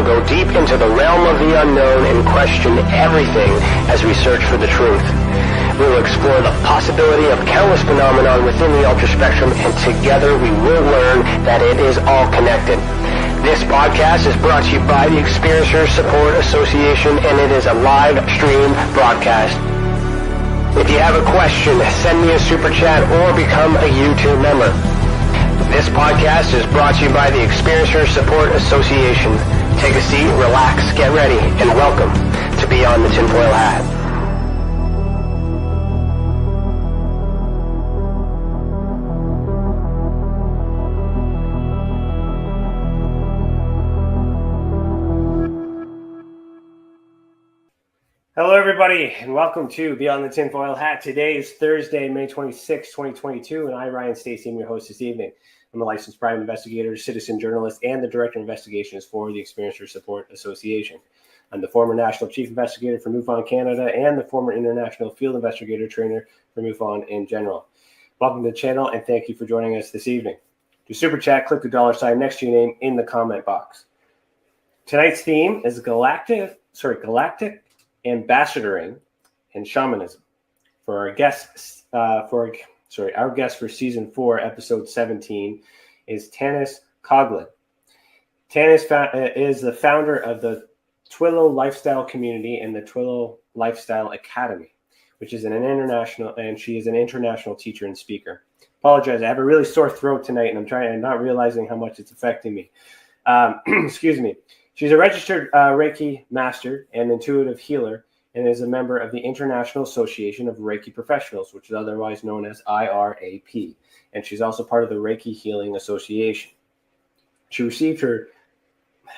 go deep into the realm of the unknown and question everything as we search for the truth. We will explore the possibility of countless phenomena within the ultra spectrum, and together we will learn that it is all connected. This podcast is brought to you by the Experiencers Support Association, and it is a live stream broadcast. If you have a question, send me a super chat or become a YouTube member. This podcast is brought to you by the Experiencers Support Association. Take a seat, relax, get ready, and welcome to Beyond the Tinfoil Hat. Hello, everybody, and welcome to Beyond the Tinfoil Hat. Today is Thursday, May 26, 2022, and I, Ryan Stacey, am your host this evening. I'm a licensed private investigator, citizen journalist, and the director of investigations for the Experiencers Support Association. I'm the former national chief investigator for MUFON Canada and the former international field investigator trainer for MUFON in general. Welcome to the channel, and thank you for joining us this evening. To super chat, click the $sign next to your name in the comment box. Tonight's theme is galactic ambassadoring and shamanism. For our guest, our guest for season 4, episode 17, is Tanys Coughlan. Tanys is the founder of the Twillow Lifestyle Community and the Twillow Lifestyle Academy, which is she is an international teacher and speaker. Apologize, I have a really sore throat tonight, and I'm not realizing how much it's affecting me. Excuse me. She's a registered Reiki master and intuitive healer, and is a member of the International Association of Reiki Professionals, which is otherwise known as IARP. And she's also part of the Reiki Healing Association. She received her,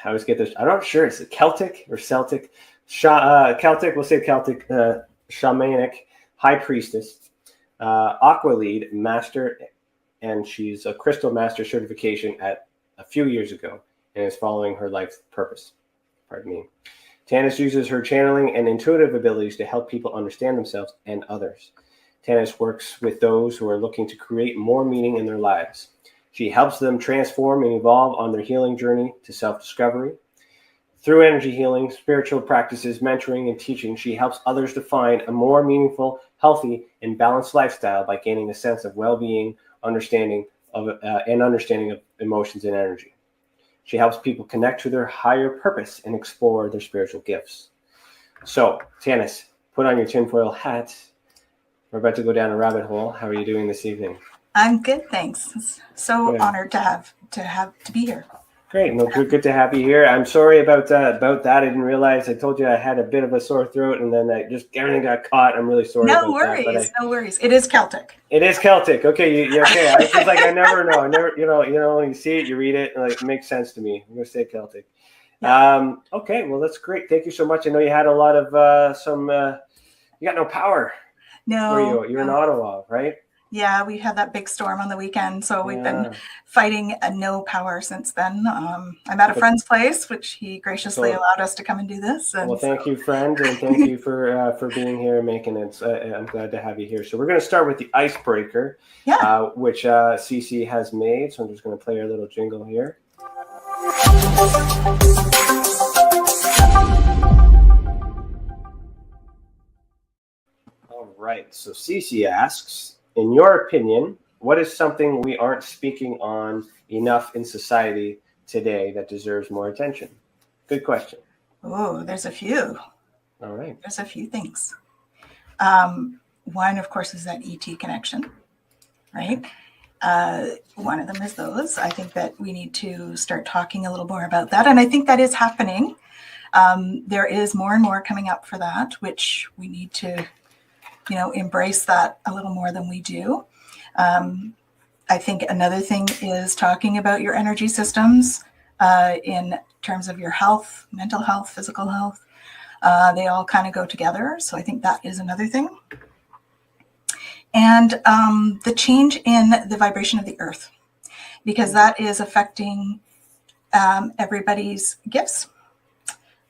I always get this, I'm not sure, is it Celtic or Celtic? Celtic, we'll say Celtic Shamanic High Priestess, Aqualead Master, and she's a Crystal Master certification at a few years ago, and is following her life's purpose. Pardon me. Tanys uses her channeling and intuitive abilities to help people understand themselves and others. Tanys works with those who are looking to create more meaning in their lives. She helps them transform and evolve on their healing journey to self-discovery. Through energy healing, spiritual practices, mentoring, and teaching, she helps others to find a more meaningful, healthy, and balanced lifestyle by gaining a sense of well-being, understanding of emotions and energy. She helps people connect to their higher purpose and explore their spiritual gifts. So, Tanys, put on your tinfoil hat. We're about to go down a rabbit hole. How are you doing this evening? I'm good, thanks. So good. Honored to be here. Great. No, good to have you here. I'm sorry about that. I didn't realize. I told you I had a bit of a sore throat, and then everything got caught. I'm really sorry. No worries. No worries. It is Celtic. It is Celtic. Okay. You okay? It's just like I never know. You see it, you read it, and it makes sense to me. I'm gonna say Celtic. Yeah. Okay. Well, that's great. Thank you so much. I know you had a lot of you got no power. No. You're in Ottawa, right? Yeah, we had that big storm on the weekend, so we've been fighting no power since then. I'm at a friend's place, which he graciously allowed us to come and do this. And well, thank you, friend, and thank you for being here and making it. I'm glad to have you here. So we're going to start with the icebreaker, which Cece has made. So I'm just going to play our little jingle here. All right. So Cece asks, in your opinion, what is something we aren't speaking on enough in society today that deserves more attention? Good question. Oh, there's a few. All right. There's a few things. One, of course, is that ET connection, right? One of them is those. I think that we need to start talking a little more about that. And I think that is happening. There is more and more coming up for that, which we need to embrace that a little more than we do. I think another thing is talking about your energy systems in terms of your health, mental health, physical health. They all kind of go together. So I think that is another thing. And the change in the vibration of the earth, because that is affecting everybody's gifts.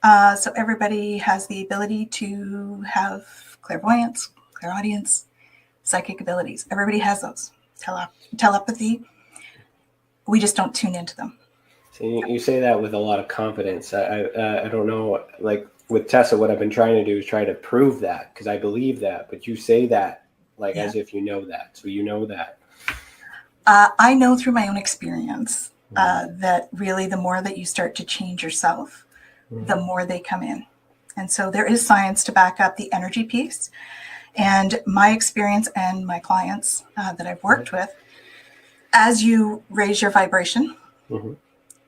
So everybody has the ability to have clairvoyance, clairaudience, psychic abilities. Everybody has those. Telepathy. We just don't tune into them. See, you say that with a lot of confidence. I don't know, like with Tessa, what I've been trying to do is try to prove that, because I believe that, but you say that like as if you know that. So you know that. I know through my own experience that really the more that you start to change yourself, the more they come in. And so there is science to back up the energy piece. And my experience and my clients that I've worked with, as you raise your vibration,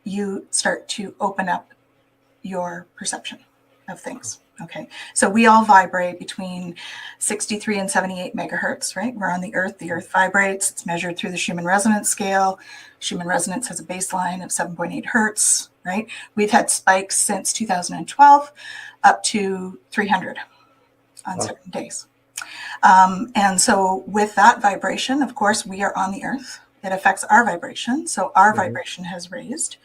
you start to open up your perception of things. Okay. So we all vibrate between 63 and 78 megahertz, right? We're on the earth vibrates. It's measured through the Schumann resonance scale. Schumann resonance has a baseline of 7.8 hertz, right? We've had spikes since 2012 up to 300 on certain days. And so with that vibration, of course, we are on the earth. It affects our vibration. So our vibration has raised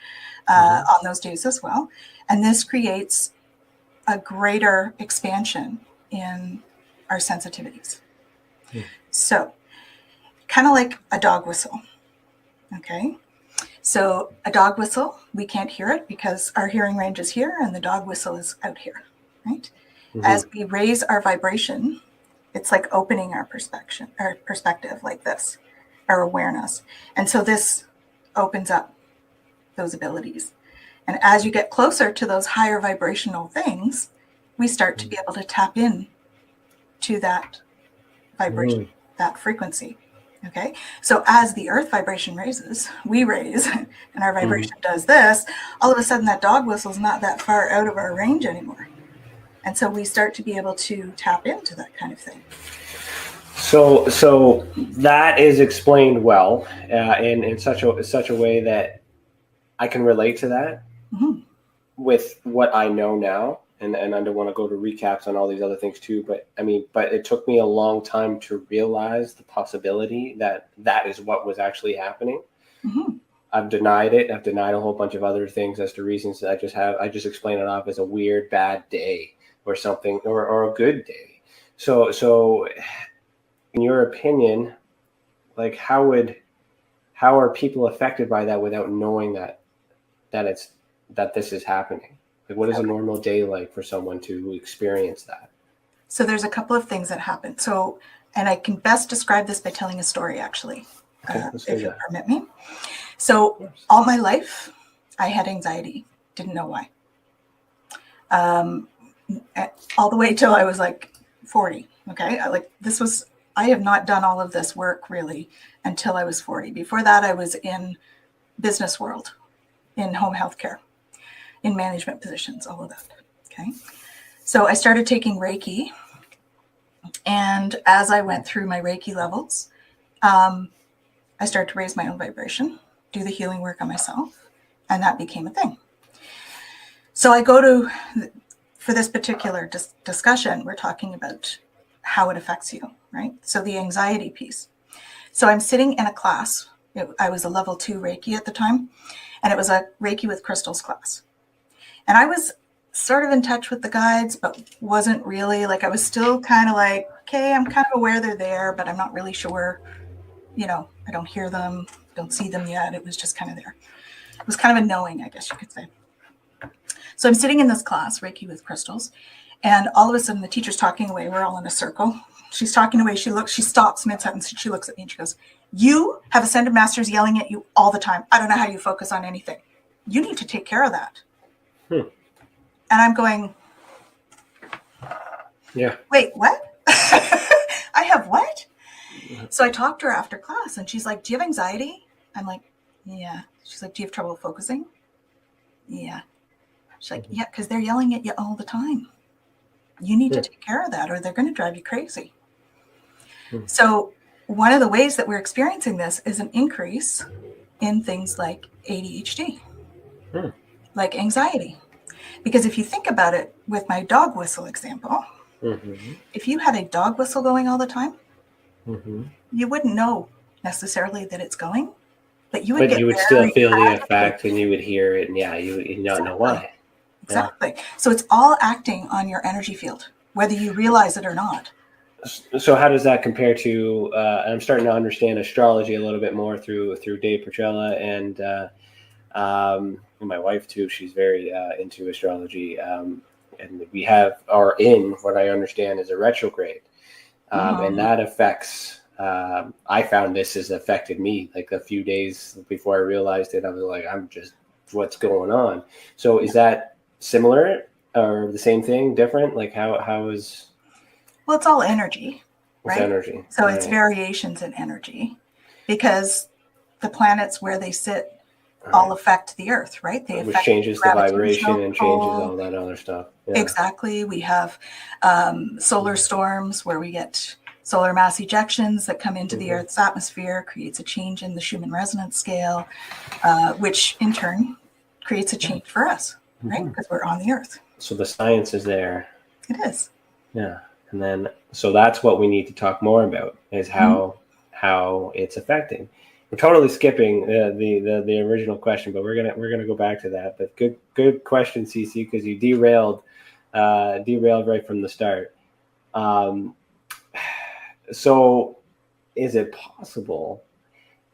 on those days as well. And this creates a greater expansion in our sensitivities. So kind of like a dog whistle. Okay. So a dog whistle, we can't hear it because our hearing range is here and the dog whistle is out here, right? As we raise our vibration, it's like opening our perspective like this, our awareness. And so this opens up those abilities. And as you get closer to those higher vibrational things, we start to be able to tap in to that vibration, that frequency. Okay. So as the earth vibration raises, we raise, and our vibration does this, all of a sudden that dog whistle is not that far out of our range anymore. And so we start to be able to tap into that kind of thing. So that is explained well in such a way that I can relate to that with what I know now. And I don't want to go to recaps on all these other things too, but it took me a long time to realize the possibility that that is what was actually happening. I've denied it. I've denied a whole bunch of other things as to reasons that I just explain it off as a weird, bad day or something, or a good day. So in your opinion, like how are people affected by that without knowing that this is happening? Like, what is a normal day like for someone to experience that? So there's a couple of things that happen. So, and I can best describe this by telling a story, actually, if you permit me. So all my life, I had anxiety. Didn't know why. All the way till I was like 40. Okay. I have not done all of this work really until I was 40. Before that, I was in business world, in home healthcare, in management positions, all of that. Okay. So I started taking Reiki. And as I went through my Reiki levels, I started to raise my own vibration, do the healing work on myself, and that became a thing. So I go to, for this particular discussion, we're talking about how it affects you, right? So the anxiety piece. So I'm sitting in a class. I was a level 2 Reiki at the time, and it was a Reiki with crystals class. And I was sort of in touch with the guides, but wasn't really, like, I was still kind of like, okay, I'm kind of aware they're there, but I'm not really sure, I don't hear them, don't see them yet. It was just kind of there. It was kind of a knowing, I guess you could say. So I'm sitting in this class, Reiki with crystals, and all of a sudden the teacher's talking away. We're all in a circle. She's talking away. She stops mid-sentence. She looks at me and she goes, "You have ascended masters yelling at you all the time. I don't know how you focus on anything. You need to take care of that." And I'm going, wait, what? I have what? So I talked to her after class and she's like, "Do you have anxiety?" I'm like, "Yeah." She's like, "Do you have trouble focusing?" "Yeah." She's like, "Yeah, because they're yelling at you all the time. You need to take care of that or they're going to drive you crazy." So one of the ways that we're experiencing this is an increase in things like ADHD, like anxiety. Because if you think about it with my dog whistle example, if you had a dog whistle going all the time, you wouldn't know necessarily that it's going, but you would still feel the effect and you would hear it, and you would not know why. Exactly. So it's all acting on your energy field, whether you realize it or not. So how does that compare to, I'm starting to understand astrology a little bit more through Dave Petrella and my wife too, she's very into astrology. And we are in what I understand is a retrograde. And that affects, I found this has affected me like a few days before I realized it. I was like, what's going on? So is that similar or the same thing, different? Like how is... Well, it's all energy, It's right? energy. So it's variations in energy, because the planets where they sit all affect the Earth, right? They affect which changes the vibration and changes all that other stuff. Yeah. Exactly. We have solar storms where we get solar mass ejections that come into the Earth's atmosphere, creates a change in the Schumann resonance scale, which in turn creates a change for us, right? Because we're on the Earth. So the science is there. It is. Yeah. And then, so that's what we need to talk more about, is how it's affecting. We're totally skipping the original question, but we're gonna go back to that. But good question, Cece, because you derailed right from the start. So, is it possible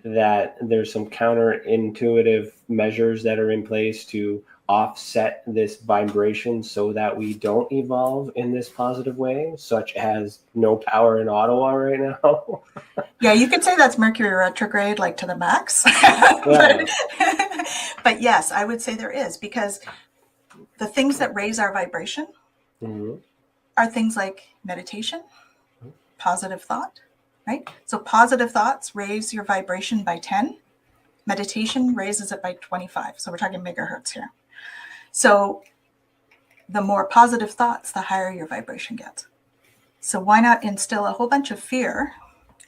that there's some counterintuitive measures that are in place to offset this vibration so that we don't evolve in this positive way, such as no power in Ottawa right now? Yeah, you could say that's Mercury retrograde, like to the max. But yes, I would say there is, because the things that raise our vibration are things like meditation, positive thought, right? So positive thoughts raise your vibration by 10. Meditation raises it by 25. So we're talking megahertz here. So the more positive thoughts, the higher your vibration gets. So why not instill a whole bunch of fear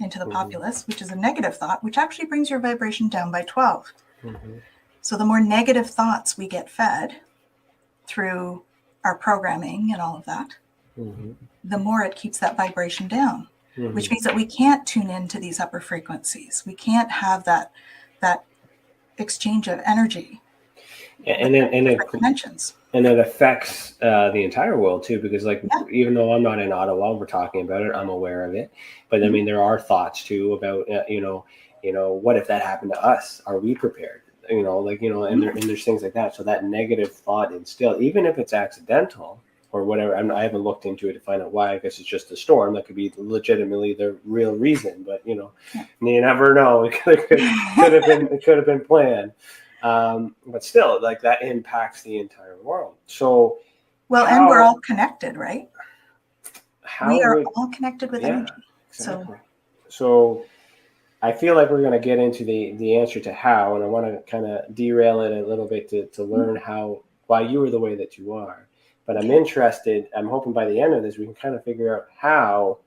into the populace, which is a negative thought, which actually brings your vibration down by 12. So the more negative thoughts we get fed through our programming and all of that, the more it keeps that vibration down, which means that we can't tune into these upper frequencies. We can't have that exchange of energy. And it dimensions. And it affects the entire world too, because even though I'm not in Ottawa, we're talking about it, I'm aware of it. But I mean, there are thoughts too about what if that happened to us? Are we prepared? And there's things like that. So that negative thought instilled, even if it's accidental or whatever, I haven't looked into it to find out why. I guess it's just a storm. That could be legitimately the real reason. But you never know. It could have been planned. But still, like, that impacts the entire world. So, and we're all connected, right? We are all connected with energy. Exactly. So I feel like we're going to get into the answer to how, and I want to kind of derail it a little bit to learn why you are the way that you are. But I'm interested. I'm hoping by the end of this we can kind of figure out how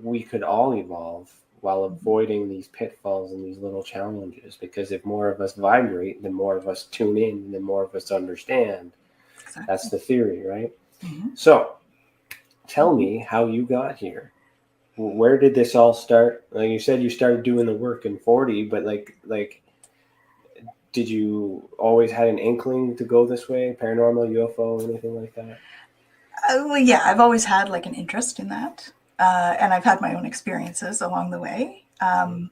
we could all evolve while avoiding these pitfalls and these little challenges. Because if more of us vibrate, then more of us tune in, then more of us understand. Exactly. That's the theory, right? So tell me how you got here. Where did this all start? Like you said, you started doing the work in 40, but like did you always had an inkling to go this way? Paranormal, UFO, anything like that? Well, yeah, I've always had like an interest in that. And I've had my own experiences along the way. I'm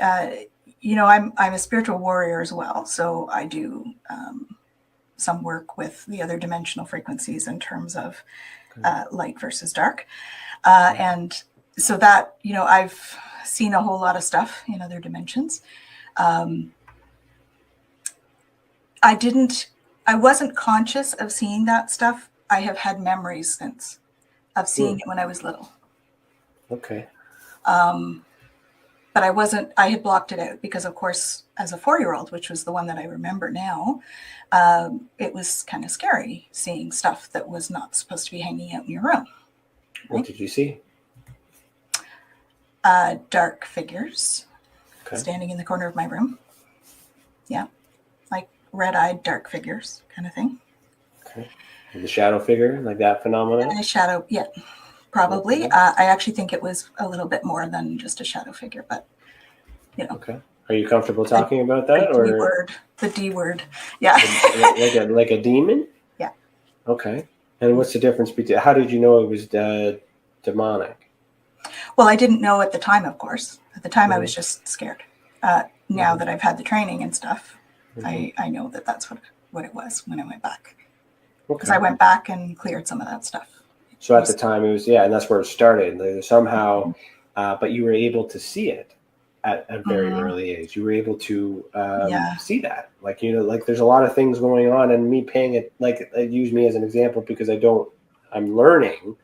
a spiritual warrior as well. So I do some work with the other dimensional frequencies in terms of light versus dark. And so that, I've seen a whole lot of stuff in other dimensions. I wasn't conscious of seeing that stuff. I have had memories since of seeing it when I was little. Okay. But I had blocked it out because, of course, as a 4-year-old, which was the one that I remember now, it was kind of scary seeing stuff that was not supposed to be hanging out in your room. Right? What did you see? Dark figures standing in the corner of my room. Yeah. Like red-eyed dark figures kind of thing. Okay. The shadow figure, like that phenomenon? A shadow, yeah, probably. I actually think it was a little bit more than just a shadow figure, but, Okay. Are you comfortable talking about that? The D word. Yeah. like a demon? Yeah. Okay. And what's the difference between, how did you know it was demonic? Well, I didn't know at the time, of course. At the time, I was just scared. Now that I've had the training and stuff, I know that that's what it was when I went back. Because Okay. I went back and cleared some of that stuff. So at the time it was, and that's where it started. Like, somehow, but you were able to see it at a very early age. You were able to see that. Like, like there's a lot of things going on, and me paying it, like, I use me as an example because I'm learning,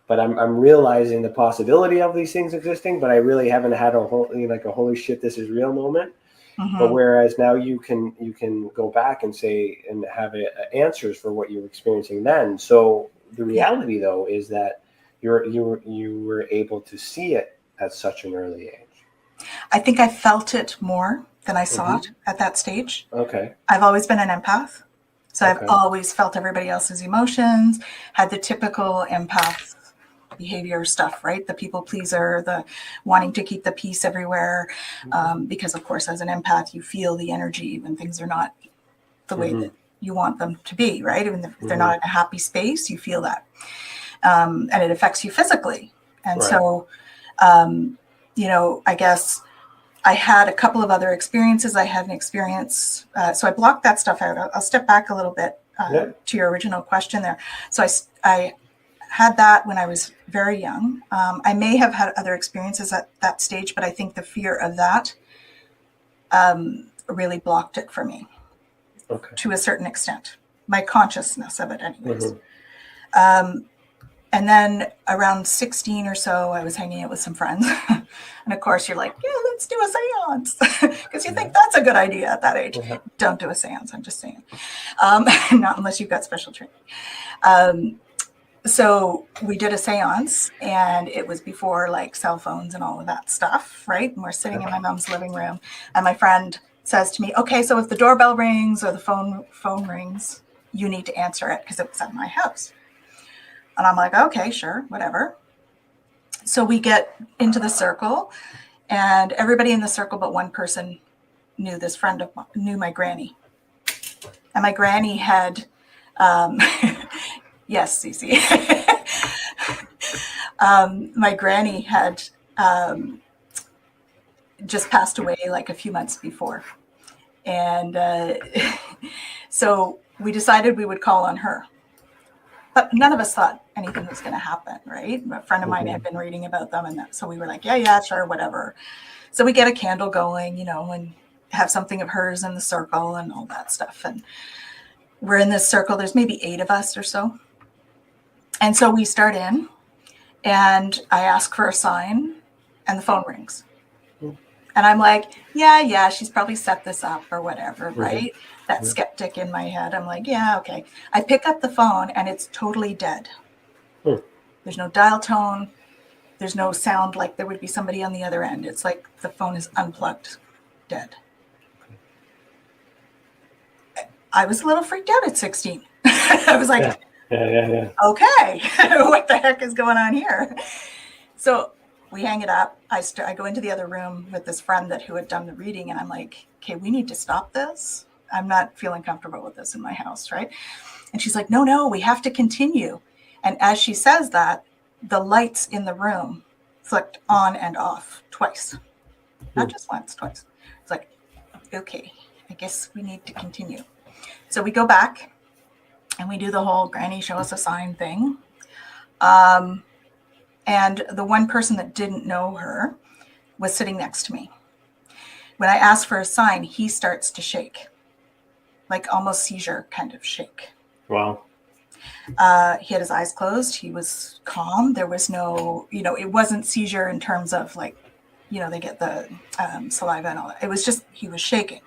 but I'm realizing the possibility of these things existing, but I really haven't had a whole, like a holy shit, this is real moment. But whereas now you can go back and say and have answers for what you were experiencing then. So the reality though is that you were able to see it at such an early age. I think I felt it more than I saw it at that stage. Okay. I've always been an empath, so I've always felt everybody else's emotions, had the typical empath behavior stuff, right? The people pleaser, the wanting to keep the peace everywhere, because of course, as an empath, you feel the energy when things are not the way that you want them to be, right? Even if they're not in a happy space, you feel that, and it affects you physically. And so, I guess I had a couple of other experiences. I had an experience, so I blocked that stuff out. I'll step back a little bit to your original question there. So I had that when I was very young. I may have had other experiences at that stage, but I think the fear of that really blocked it for me to a certain extent, my consciousness of it anyways. And then around 16 or so, I was hanging out with some friends. And of course, you're like, yeah, let's do a seance. Because you think that's a good idea at that age. Don't do a seance, I'm just saying. Not unless you've got special training. So we did a seance, and it was before like cell phones and all of that stuff, right? And we're sitting in my mom's living room. And my friend says to me, okay, so if the doorbell rings or the phone rings, you need to answer it because it was at my house. And I'm like, okay, sure, whatever. So we get into the circle, and everybody in the circle but one person knew this friend of mine, knew my granny. And my granny had, yes, Stacey. My granny had just passed away like a few months before. And so we decided we would call on her. But none of us thought anything was going to happen, right? A friend of mine had been reading about them, and so we were like, yeah, sure, whatever. So we get a candle going, and have something of hers in the circle and all that stuff. And we're in this circle. There's maybe 8 of us or so. And so we start in, and I ask for a sign, and the phone rings. And I'm like, yeah, she's probably set this up or whatever, right? That skeptic in my head. I'm like, yeah, okay. I pick up the phone, and it's totally dead. There's no dial tone. There's no sound like there would be somebody on the other end. It's like the phone is unplugged, dead. I was a little freaked out at 16. I was like, okay, what the heck is going on here? So we hang it up. I go into the other room with this friend who had done the reading, and I'm like, okay, we need to stop this. I'm not feeling comfortable with this in my house, right? And she's like, no, we have to continue. And as she says that, the lights in the room flicked on and off twice. Not just once, twice. It's like, okay, I guess we need to continue. So we go back, and we do the whole granny show us a sign thing. And the one person that didn't know her was sitting next to me. When I asked for a sign, he starts to shake, like almost seizure kind of shake. Wow. He had his eyes closed. He was calm. There was no, it wasn't seizure in terms of like, they get the saliva and all that. It was just, he was shaking.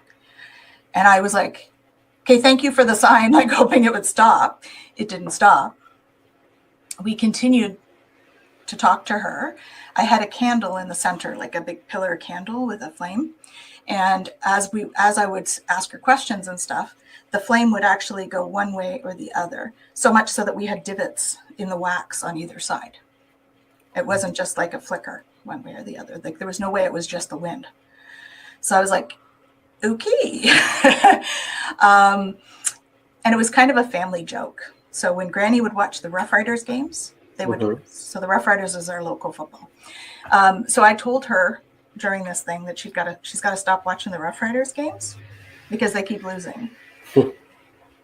And I was like, okay, thank you for the sign, like hoping it would stop. It didn't stop. We continued to talk to her. I had a candle in the center, like a big pillar candle with a flame. And as I would ask her questions and stuff, the flame would actually go one way or the other, so much so that we had divots in the wax on either side. It wasn't just like a flicker one way or the other. Like there was no way it was just the wind. So I was like, okay. And it was kind of a family joke. So when Granny would watch the Rough Riders games, they would. So the Rough Riders is our local football. So I told her during this thing that she's got to stop watching the Rough Riders games because they keep losing.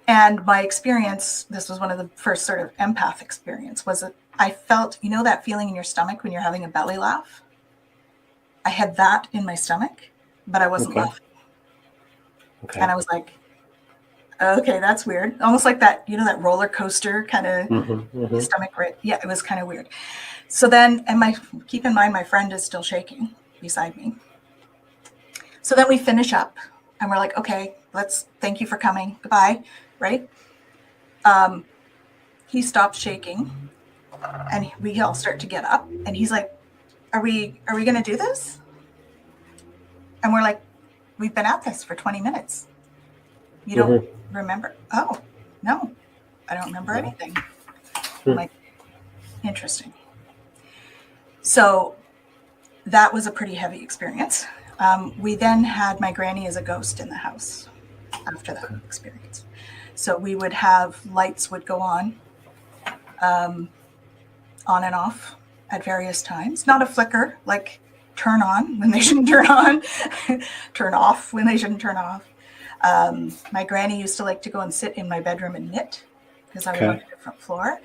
And my experience, this was one of the first sort of empath experience, was that I felt, you know, that feeling in your stomach when you're having a belly laugh? I had that in my stomach, but I wasn't laughing. Okay. And I was like, okay, that's weird. Almost like that, you know, that roller coaster kind of stomach, right? Yeah, it was kind of weird. So then, and keep in mind, my friend is still shaking beside me. So then we finish up and we're like, okay, thank you for coming. Goodbye. Right? He stops shaking and we all start to get up and he's like, are we going to do this? And we're like, we've been at this for 20 minutes. You don't remember? Oh, no, I don't remember anything. I'm like, interesting. So that was a pretty heavy experience. We then had my granny as a ghost in the house after that experience. So we would have lights would go on and off at various times. Not a flicker, like turn on when they shouldn't turn on, turn off when they shouldn't turn off. My granny used to like to go and sit in my bedroom and knit because I was on a different floor,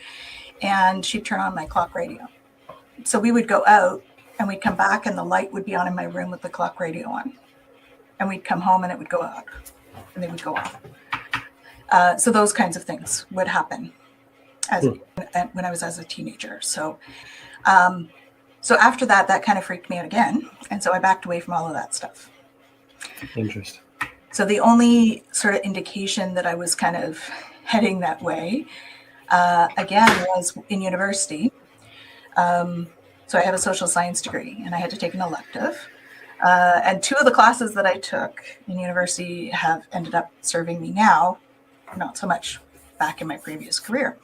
and she'd turn on my clock radio. So we would go out and we'd come back and the light would be on in my room with the clock radio on. And we'd come home and it would go out and they would go off. So those kinds of things would happen when I was as a teenager. So after that kind of freaked me out again. And so I backed away from all of that stuff. Interesting. So the only sort of indication that I was kind of heading that way, again, was in university. So I have a social science degree and I had to take an elective. And two of the classes that I took in university have ended up serving me now, not so much back in my previous career.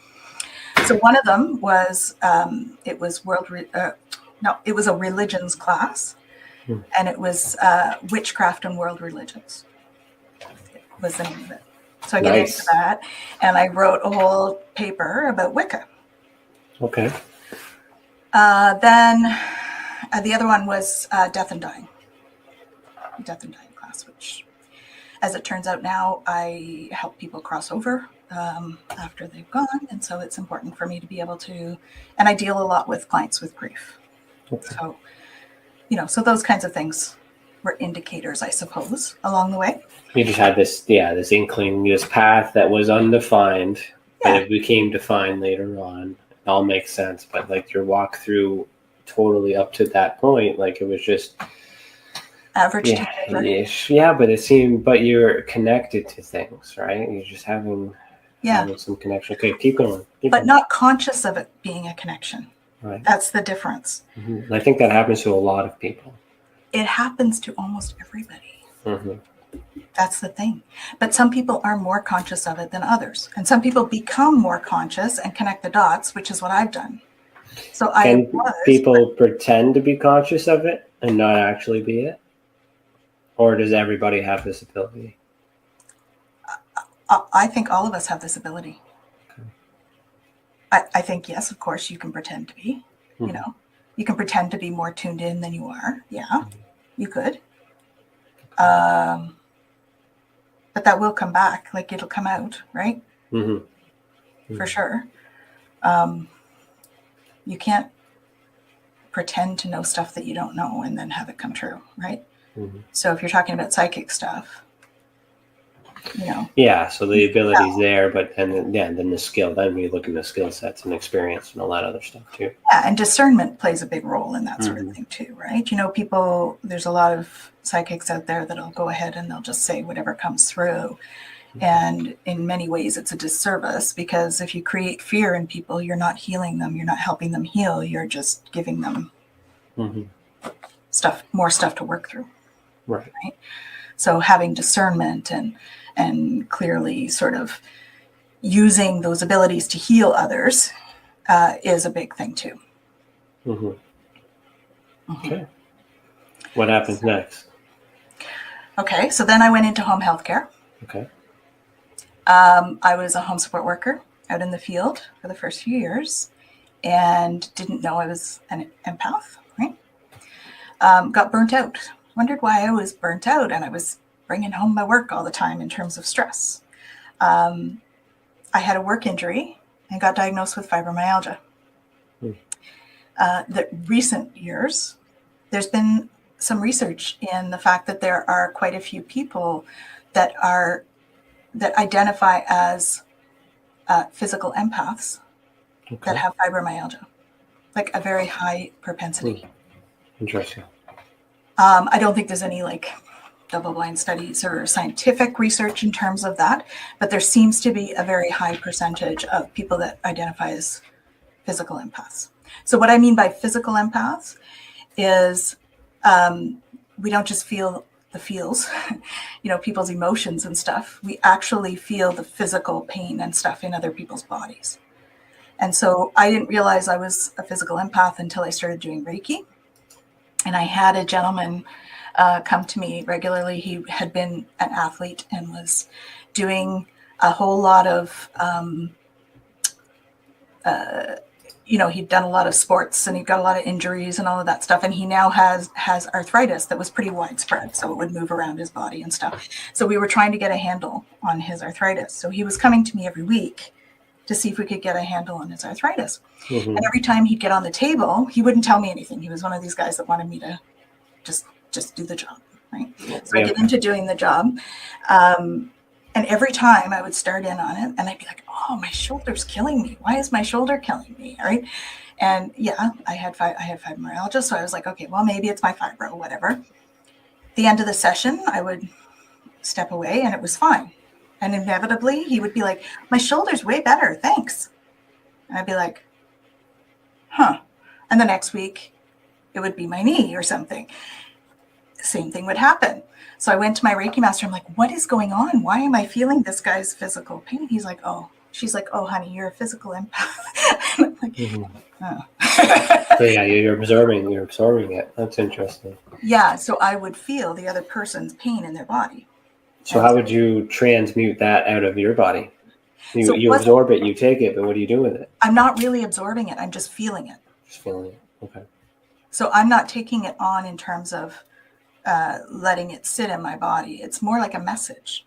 So one of them was, it was a religions class, and it was witchcraft and world religions was the name of it. So I get into that, and I wrote a whole paper about Wicca. Okay. Then the other one was death and dying class, which, as it turns out now, I help people cross over after they've gone. And so it's important for me to be able to, and I deal a lot with clients with grief. Okay. So, so those kinds of things were indicators, I suppose, along the way. You just had this inkling, this path that was undefined, but it became defined later on. It all makes sense, but like your walk through totally up to that point, like it was just average. Yeah, but you're connected to things, right? You're just having some connection. Okay, keep going. Not conscious of it being a connection. Right. That's the difference. Mm-hmm. I think that happens to a lot of people. It happens to almost everybody. Mm-hmm. That's the thing. But some people are more conscious of it than others. And some people become more conscious and connect the dots, which is what I've done. So people pretend to be conscious of it and not actually be it? Or does everybody have this ability? I think all of us have this ability. Okay. I think, yes, of course, you can pretend to be. Mm-hmm. You can pretend to be more tuned in than you are. Yeah, you could. But that will come back, like it'll come out, right? Mm-hmm. Mm-hmm. For sure. You can't pretend to know stuff that you don't know and then have it come true, right? Mm-hmm. So if you're talking about psychic stuff, Yeah, so the ability's there, but then the skill, then we look at the skill sets and experience and all that other stuff too. Yeah, and discernment plays a big role in that sort of thing too, right? There's a lot of psychics out there that'll go ahead and they'll just say whatever comes through. And in many ways it's a disservice, because if you create fear in people, you're not healing them, you're not helping them heal, you're just giving them more stuff to work through. Right. So having discernment and clearly sort of using those abilities to heal others is a big thing too. Mm-hmm. Mm-hmm. Okay. What happens next? Okay, so then I went into home health care. Okay. I was a home support worker out in the field for the first few years and didn't know I was an empath, right? Got burnt out. Wondered why I was burnt out, and I was bringing home my work all the time in terms of stress. I had a work injury and got diagnosed with fibromyalgia. The recent years, there's been some research in the fact that there are quite a few people that identify as physical empaths that have fibromyalgia, like a very high propensity. Interesting. I don't think there's any like double-blind studies or scientific research in terms of that, but there seems to be a very high percentage of people that identify as physical empaths. So what I mean by physical empaths is we don't just feel the feels, people's emotions and stuff. We actually feel the physical pain and stuff in other people's bodies. And so I didn't realize I was a physical empath until I started doing Reiki. And I had a gentleman come to me regularly. He had been an athlete and was doing a whole lot of, he'd done a lot of sports and he got a lot of injuries and all of that stuff. And he now has arthritis that was pretty widespread. So it would move around his body and stuff. So we were trying to get a handle on his arthritis. So he was coming to me every week to see if we could get a handle on his arthritis. And every time he'd get on the table, he wouldn't tell me anything. He was one of these guys that wanted me to just do the job, right? So I get into doing the job. And every time I would start in on it and I'd be like, oh, my shoulder's killing me. Why is my shoulder killing me? Right. And yeah, I had fibromyalgia. So I was like, okay, well, maybe it's my fibro, whatever. At the end of the session, I would step away and it was fine. And inevitably he would be like, my shoulder's way better. Thanks. And I'd be like, huh. And the next week it would be my knee or something. Same thing would happen. So I went to my Reiki master. I'm like, what is going on? Why am I feeling this guy's physical pain? She's like, oh, honey, you're a physical empath. And I'm like, oh. So yeah, you're absorbing it. That's interesting. Yeah. So I would feel the other person's pain in their body. So how would you transmute that out of your body? You absorb it, you take it, but what do you do with it? I'm not really absorbing it. I'm just feeling it. Just feeling it. Okay. So I'm not taking it on in terms of letting it sit in my body. It's more like a message.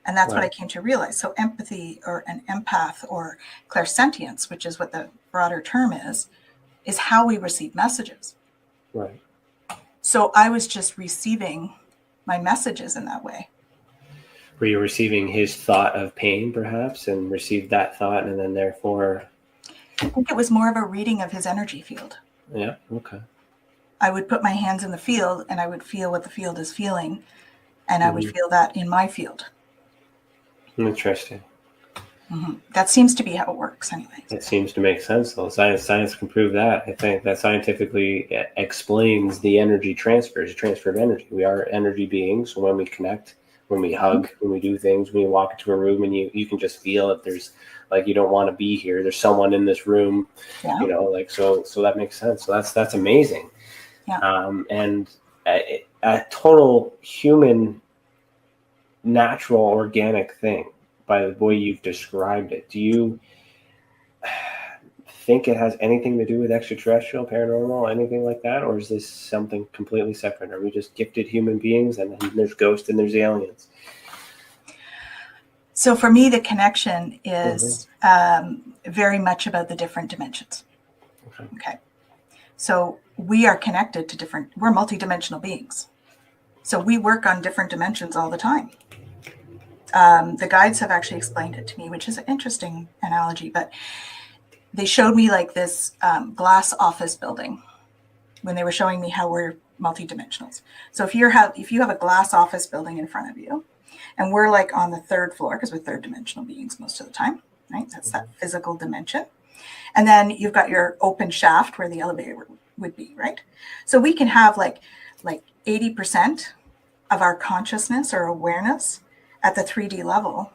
And that's what I came to realize. So empathy or an empath or clairsentience, which is what the broader term is how we receive messages. Right. So I was just receiving my messages in that way. Were you receiving his thought of pain, perhaps, and received that thought, and then therefore... I think it was more of a reading of his energy field. Yeah, okay. I would put my hands in the field, and I would feel what the field is feeling, and I would feel that in my field. Interesting. That seems to be how it works, anyways. It seems to make sense, though. Science can prove that. I think that scientifically explains the energy transfer of energy. We are energy beings, so when we connect, when we hug, when we do things, when you walk into a room and you can just feel if there's like you don't want to be here, there's someone in this room, so that makes sense. So that's amazing. Yeah. And a total human, natural, organic thing by the way you've described it. Do you think it has anything to do with extraterrestrial, paranormal, anything like that? Or is this something completely separate? Are we just gifted human beings and then there's ghosts and there's aliens? So for me, the connection is very much about the different dimensions. Okay. So we are connected to we're multidimensional beings. So we work on different dimensions all the time. The guides have actually explained it to me, which is an interesting analogy, but they showed me like this glass office building when they were showing me how we're multidimensionals. So if you have a glass office building in front of you, and we're like on the third floor because we're third dimensional beings most of the time, right? That's that physical dimension. And then you've got your open shaft where the elevator would be, right? So we can have like 80% of our consciousness or awareness at the 3D level,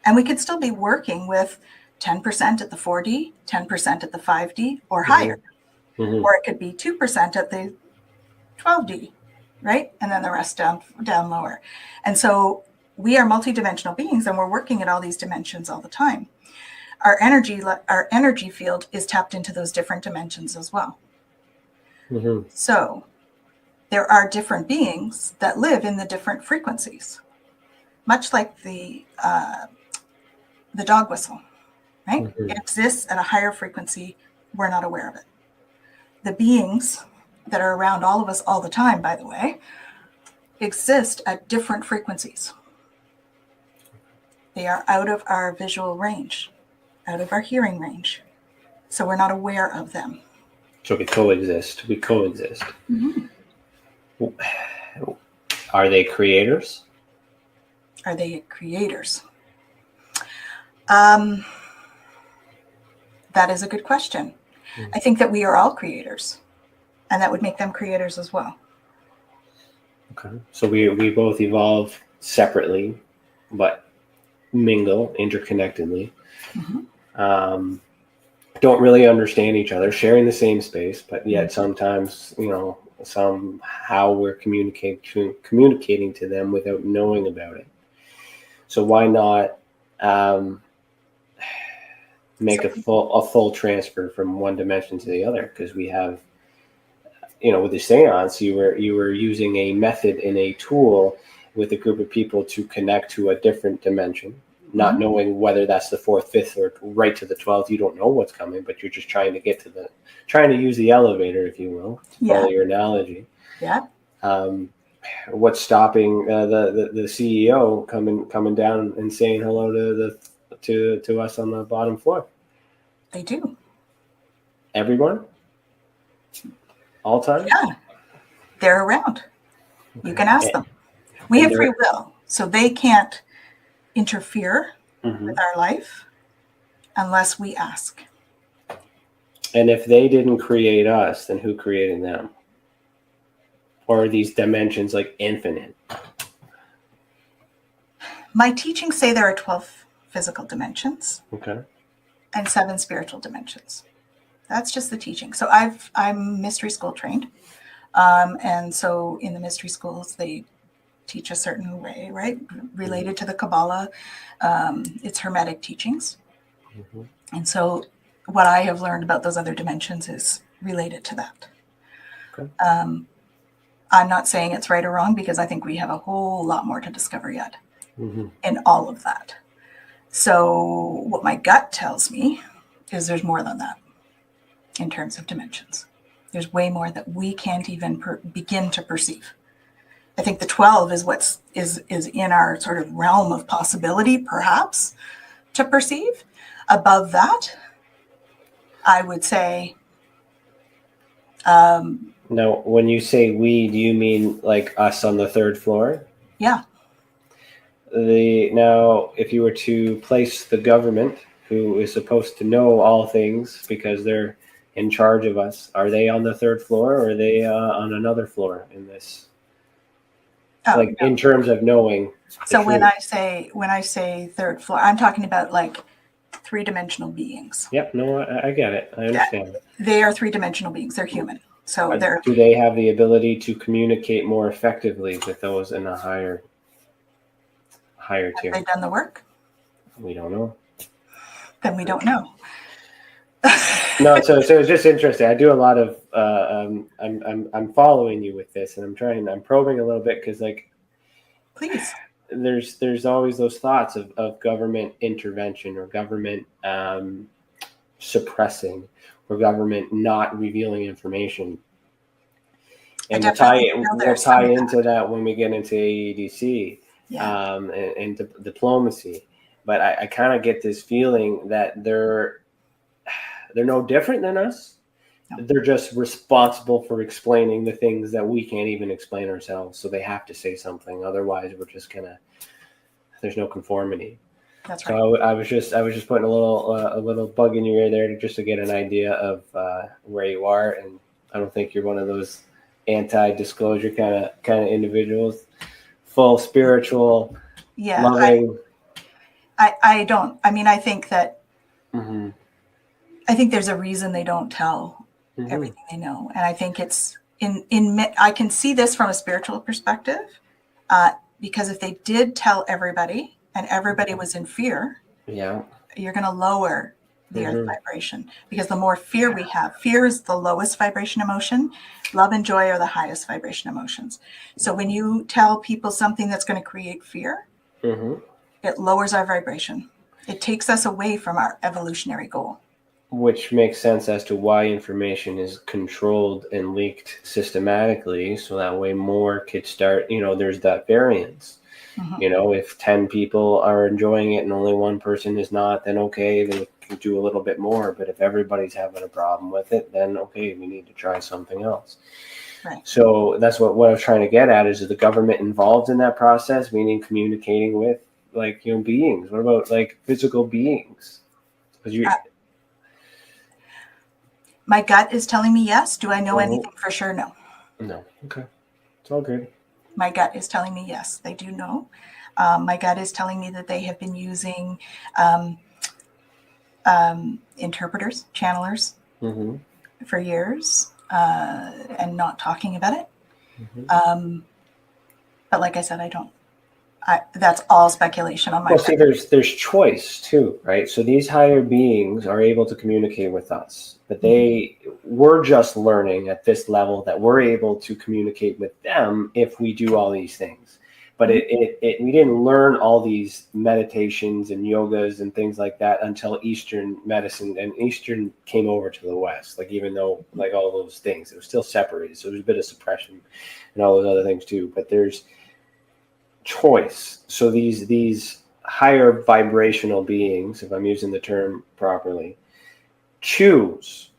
and we could still be working with 10% at the 4D, 10% at the 5D, or higher. Or it could be 2% at the 12D, right? And then the rest down lower. And so we are multidimensional beings, and we're working at all these dimensions all the time. Our energy field is tapped into those different dimensions as well. So there are different beings that live in the different frequencies. much like the dog whistle, right? Mhm. It exists at a higher frequency. We're not aware of it. The beings that are around all of us all the time, by the way, exist at different frequencies. They are out of our visual range, out of our hearing range. So we're not aware of them. So we coexist. We coexist. Mm-hmm. Are they creators? Are they creators? That is a good question. I think that we are all creators, and that would make them creators as well. Okay. So we both evolve separately, but mingle interconnectedly. Mm-hmm. Don't really understand each other, sharing the same space, but yet sometimes, somehow we're communicating to them without knowing about it. So why not make a full transfer from one dimension to the other? Because we have, with the seance, you were using a method and a tool with a group of people to connect to a different dimension, not knowing whether that's the 4th, 5th, or right to the 12th. You don't know what's coming, but you're just trying to use the elevator, if you will, to follow your analogy. Yeah. What's stopping the CEO coming down and saying hello to us on the bottom floor? They do. Everyone? All time? Yeah. They're around. Okay. You can ask them. We have free will, so they can't interfere with our life unless we ask. And if they didn't create us, then who created them? Or are these dimensions like infinite? My teachings say there are 12 physical dimensions. Okay. And 7 spiritual dimensions. That's just the teaching. So I'm mystery school trained. And so in the mystery schools, they teach a certain way, right? Related to the Kabbalah. It's Hermetic teachings. And so what I have learned about those other dimensions is related to that. Okay. I'm not saying it's right or wrong, because I think we have a whole lot more to discover yet in all of that. So what my gut tells me is there's more than that in terms of dimensions. There's way more that we can't even begin to perceive. I think the 12 is what's is in our sort of realm of possibility, perhaps, to perceive. Above that, I would say. Now, when you say we, do you mean like us on the 3rd floor? Yeah. Now, if you were to place the government, who is supposed to know all things because they're in charge of us, are they on the 3rd floor, or are they on another floor in this? No. In terms of knowing. So when I say 3rd floor, I'm talking about like 3-dimensional beings. Yep. No, I get it. I understand. They are 3-dimensional beings. They're human. So do they have the ability to communicate more effectively with those in a higher tier? Have they done the work? We don't know. Then we don't know. No, so it's just interesting. I do a lot of I'm following you with this, and I'm probing a little bit, because please, there's always those thoughts of government intervention, or government suppressing, or government not revealing information. And we'll tie into that when we get into AEDC. Yeah. And diplomacy. But I kind of get this feeling that they're no different than us. No. They're just responsible for explaining the things that we can't even explain ourselves. So they have to say something. Otherwise, we're just there's no conformity. That's right. So I was just putting a little bug in your ear there to get an idea of where you are. And I don't think you're one of those anti-disclosure kind of individuals. Full spiritual, loving. I don't. I mean, I think that. I think there's a reason they don't tell everything they know, and I think it's in. I can see this from a spiritual perspective, because if they did tell everybody and everybody was in fear, you're going to lower the earth vibration, because the more fear we have, fear is the lowest vibration emotion. Love and joy are the highest vibration emotions. So when you tell people something that's going to create fear, Mm-hmm. It lowers our vibration. It takes us away from our evolutionary goal. Which makes sense as to why information is controlled and leaked systematically, so that way more kids start, there's that variance. Mm-hmm. If 10 people are enjoying it and only one person is not, then okay, then we can do a little bit more. But if everybody's having a problem with it, then okay, we need to try something else. Right. So that's what I was trying to get at, is the government involved in that process, meaning communicating with beings? What about physical beings? Because my gut is telling me yes. Do I know anything for sure? No. No. Okay. It's all good. My gut is telling me yes, they do know. My gut is telling me that they have been using interpreters, channelers for years and not talking about it. But like I said, that's all speculation on my part. See, there's choice too, right? So these higher beings are able to communicate with us, but we're just learning at this level that we're able to communicate with them if we do all these things. But we didn't learn all these meditations and yogas and things like that until Eastern medicine, and Eastern came over to the West. Even though all those things, it was still separated. So there's a bit of suppression and all those other things too. But there's choice. So these higher vibrational beings, if I'm using the term properly, choose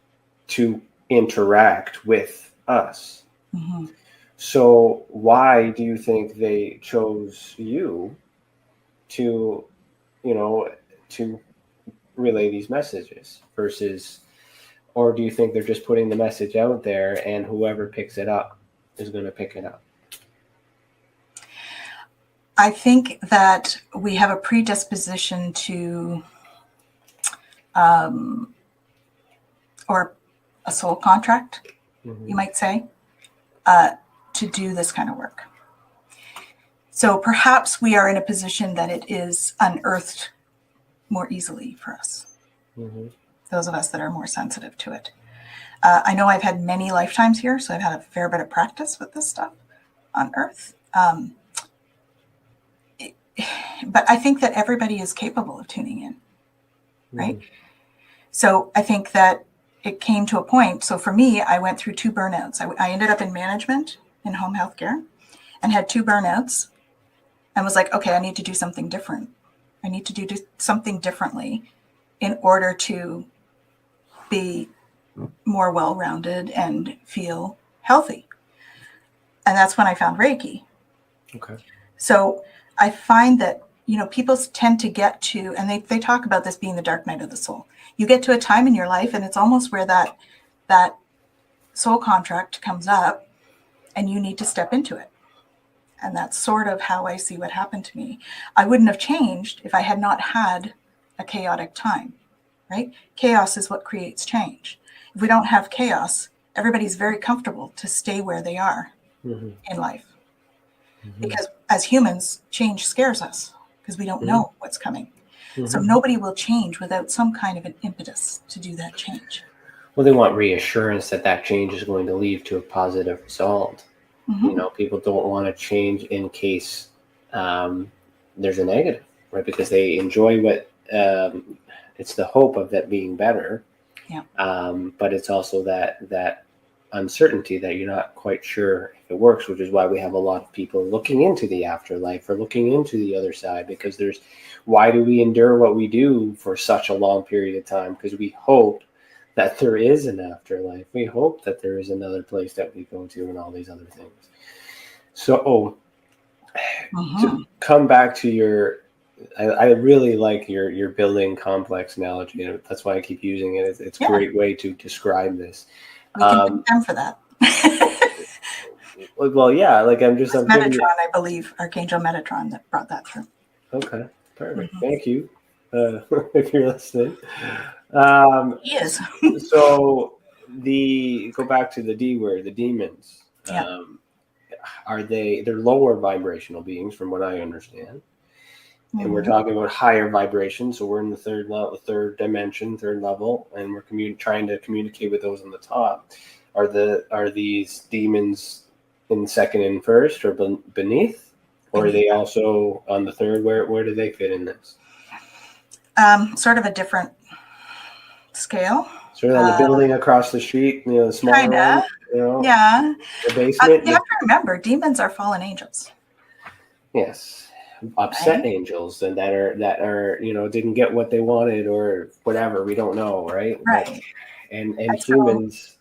to interact with us. Mm-hmm. So why do you think they chose you to relay these messages versus, or do you think they're just putting the message out there and whoever picks it up is going to pick it up? I think that we have a predisposition to, or a soul contract, you might say, to do this kind of work. So perhaps we are in a position that it is unearthed more easily for us, those of us that are more sensitive to it. I know I've had many lifetimes here, so I've had a fair bit of practice with this stuff on Earth. But I think that everybody is capable of tuning in, right? So I think that it came to a point. So for me, I went through 2 burnouts. I ended up in management in home health care and had 2 burnouts and was like, okay, I need to do something different. I need to do something differently in order to be more well-rounded and feel healthy. And that's when I found Reiki. Okay. So I find that, people tend to get to, and they talk about this being the dark night of the soul. You get to a time in your life and it's almost where that soul contract comes up and you need to step into it. And that's sort of how I see what happened to me. I wouldn't have changed if I had not had a chaotic time, right? Chaos is what creates change. If we don't have chaos, everybody's very comfortable to stay where they are in life. Because as humans, change scares us because we don't know what's coming. So nobody will change without some kind of an impetus to do that change. Well, they want reassurance that change is going to lead to a positive result. People don't want to change in case there's a negative, right? Because they enjoy what it's the hope of that being better. Yeah. But it's also that uncertainty that you're not quite sure if it works, which is why we have a lot of people looking into the afterlife or looking into the other side, because why do we endure what we do for such a long period of time? Because we hope that there is an afterlife. We hope that there is another place that we go to and all these other things. So to come back to I really like your building complex analogy. And that's why I keep using it. It's a great way to describe this. We can thank them for that. Well, yeah, I'm Metatron, I believe, Archangel Metatron that brought that through. Okay, perfect. Thank you, if you're listening. He is. So go back to the D word, the demons. Yeah. They're lower vibrational beings from what I understand. And we're talking about higher vibrations. So we're in the third dimension, third level, and we're trying to communicate with those on the top. Are these demons in second and first or beneath? Or are they also on the third? Where do they fit in this? Sort of a different scale. Sort of on the building across the street, the smaller Kinda. one, Yeah. the basement. You have to remember, demons are fallen angels. Yes, upset Right? angels, and that are didn't get what they wanted or whatever. We don't know, right? Right. And So, humans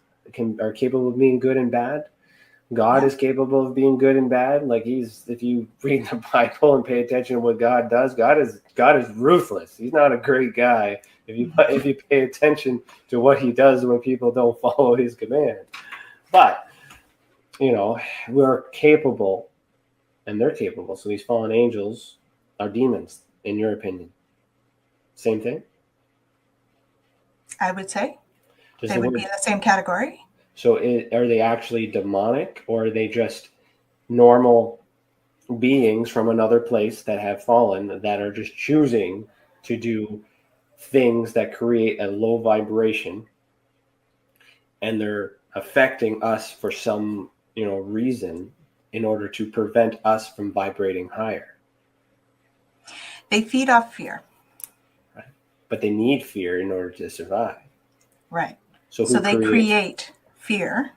are capable of being good and bad. God is capable of being good and bad. Like if you read the Bible and pay attention to what God does, God is ruthless. He's not a great guy. If you pay attention to what he does when people don't follow his command. But we're capable, and they're capable. So these fallen angels are demons, in your opinion. Same thing? I would say Does they the would word be in the same category. So are they actually demonic, or are they just normal beings from another place that have fallen that are just choosing to do things that create a low vibration, and they're affecting us for some reason in order to prevent us from vibrating higher? They feed off fear. Right? But they need fear in order to survive. Right. So they create fear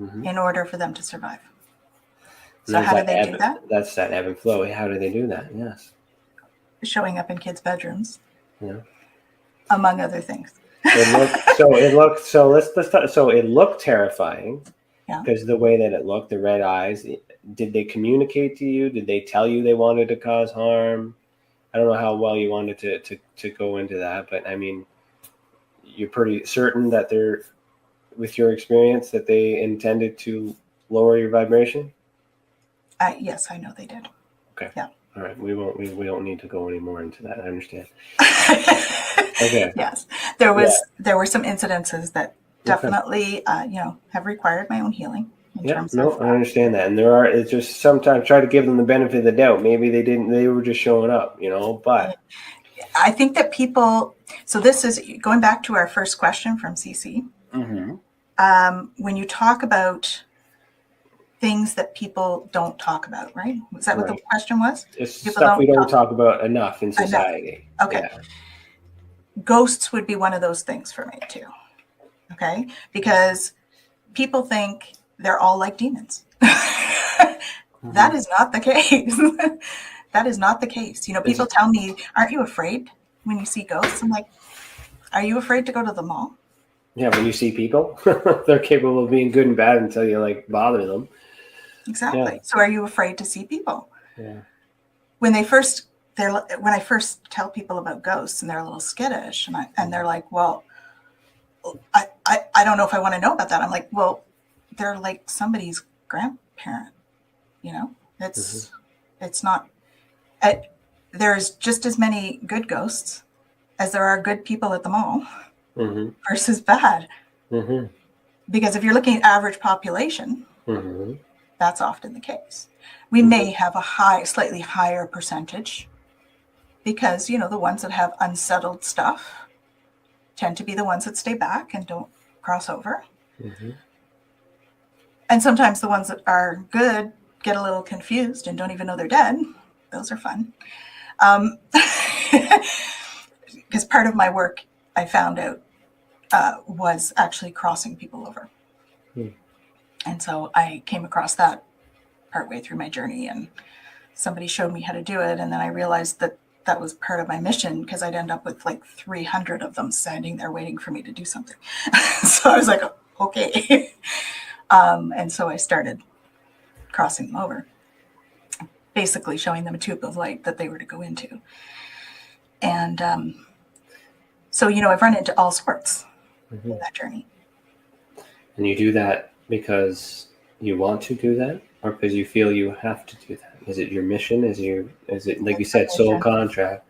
Mm-hmm. in order for them to survive. And So how do they do that? That's that ebb and flow. How do they do that? Yes. Showing up in kids' bedrooms. Yeah. Among other things. It looked terrifying. Yeah. Because the way that it looked, the red eyes, did they communicate to you? Did they tell you they wanted to cause harm? I don't know how well you wanted to go into that, but I mean, you're pretty certain that they're, with your experience, that they intended to lower your vibration? Yes, I know they did. Okay. Yeah. All right. We don't need to go any more into that. I understand. Okay. Yes. There were some incidences that definitely have required my own healing in terms of I understand that. And it's just sometimes try to give them the benefit of the doubt. Maybe they were just showing up, but I think that people, so this is going back to our first question from CC. Mm-hmm. When you talk about things that people don't talk about, right? Was that what the question was? It's people stuff we don't talk about enough in society. Okay. Yeah. Ghosts would be one of those things for me too. Okay. Because people think they're all like demons. Mm-hmm. That is not the case. That is not the case. People tell me, aren't you afraid when you see ghosts? I'm like, are you afraid to go to the mall? Yeah, when you see people, they're capable of being good and bad until you bother them. Exactly. Yeah. So are you afraid to see people? Yeah. When I first tell people about ghosts and they're a little skittish and they're like, well, I don't know if I want to know about that. I'm like, well, they're like somebody's grandparent, it's not, there's just as many good ghosts as there are good people at the mall versus bad. Mm-hmm. Because if you're looking at average population, that's often the case. We may have a slightly higher percentage because, the ones that have unsettled stuff tend to be the ones that stay back and don't cross over. Mm-hmm. And sometimes the ones that are good get a little confused and don't even know they're dead. Those are fun. Because part of my work, I found out, was actually crossing people over. And so I came across that partway through my journey, and somebody showed me how to do it. And then I realized that was part of my mission, because I'd end up with 300 of them standing there waiting for me to do something. So I was like, okay. And so I started crossing them over, basically showing them a tube of light that they were to go into. And so, I've run into all sorts in that journey. And you do that because you want to do that, or because you feel you have to do that? Is it your mission? Is it, like you said, soul contract?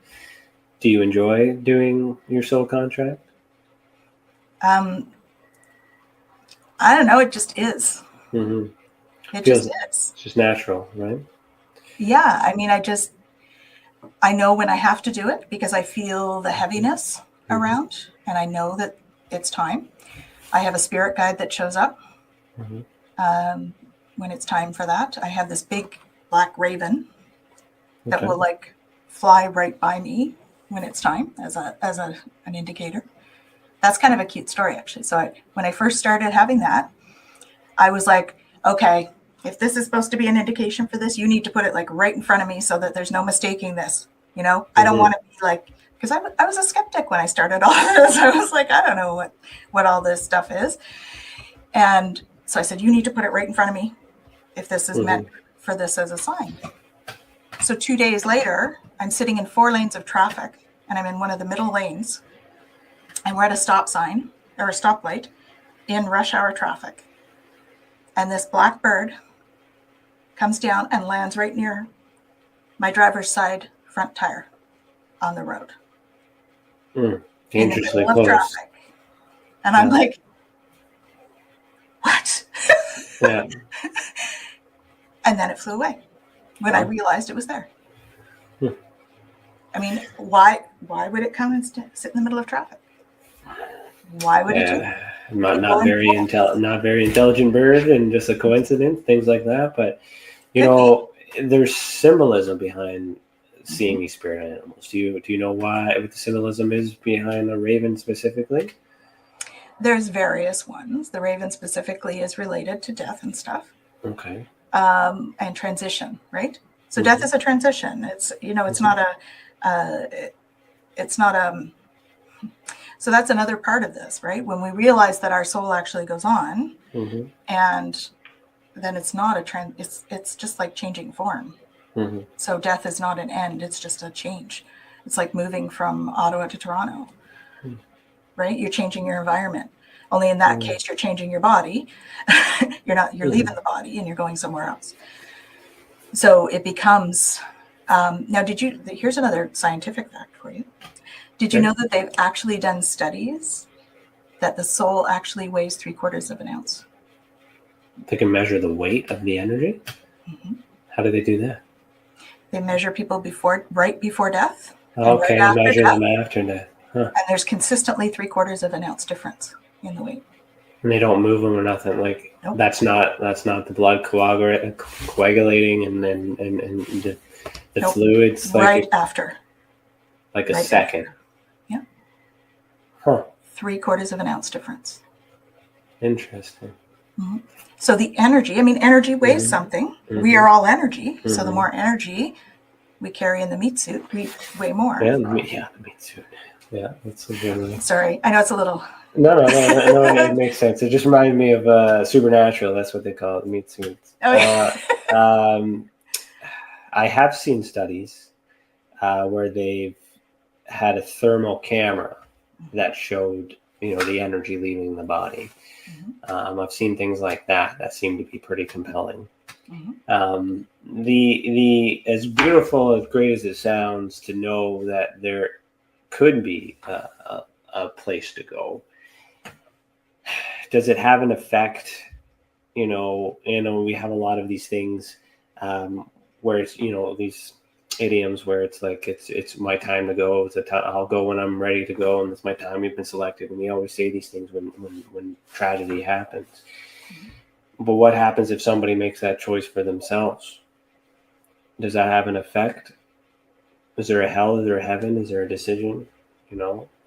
Do you enjoy doing your soul contract? I don't know. It just is. Mm-hmm. It just is. It's just natural, right? Yeah. I mean, I know when I have to do it because I feel the heaviness around, and I know that it's time. I have a spirit guide that shows up when it's time for that. I have this big black raven that Okay. will like fly right by me when it's time as an indicator. That's kind of a cute story, actually. So when I first started having that, I was like, okay, if this is supposed to be an indication for this, you need to put it like right in front of me so that there's no mistaking this. You know, I don't want to be like, because I was a skeptic when I started all this. I was like, I don't know what all this stuff is. And so I said, you need to put it right in front of me if this is meant for this as a sign. So 2 days later, I'm sitting in 4 lanes of traffic, and I'm in one of the middle lanes, and we're at a stop sign or a stoplight in rush hour traffic. And this black bird comes down and lands right near my driver's side front tire on the road. Dangerously in the middle of close. traffic. And I'm like, what? Yeah. And then it flew away when I realized it was there. I mean, why would it come and sit in the middle of traffic? Why would it do that? Not very intelligent bird, and just a coincidence, things like that. But there's symbolism behind seeing these spirit animals. Do you know what the symbolism is behind the raven specifically? There's various ones. The raven specifically is related to death and stuff. Okay. And transition, right? So death is a transition. It's it's not a. So that's another part of this, right? When we realize that our soul actually goes on, and then it's not it's just like changing form. So death is not an end; it's just a change. It's like moving from Ottawa to Toronto, right? You're changing your environment. Only in that case, you're changing your body. You're leaving the body and you're going somewhere else. So it becomes. Now, here's another scientific fact for you. Did you know that they've actually done studies that the soul actually weighs 3/4 of an ounce? They can measure the weight of the energy? How do they do that? They measure people right before death. Okay, right measure death, them after death. Huh. And there's consistently 3/4 of an ounce difference in the weight. And they don't move them or nothing. Like Nope. that's not the blood coagulating and the fluids Right after. Like a Right second. after. Yeah. Huh. 3/4 of an ounce difference. Interesting. So the energy, energy weighs something. We are all energy. So the more energy we carry in the meat suit, we weigh more. Yeah, the meat suit. Yeah, that's a good one. Sorry, I know it's a little. No, it makes sense. It just reminded me of Supernatural. That's what they call it, meat suits. I have seen studies where they've had a thermal camera that showed, the energy leaving the body. I've seen things like that seem to be pretty compelling. The as beautiful, as great as it sounds to know that there could be a place to go. Does it have an effect? We have a lot of these things where it's, these idioms where it's like it's my time to go. I'll go when I'm ready to go, and it's my time. You've been selected, and we always say these things when tragedy happens. But what happens if somebody makes that choice for themselves? Does that have an effect? Is there a hell? Is there a heaven? Is there a decision?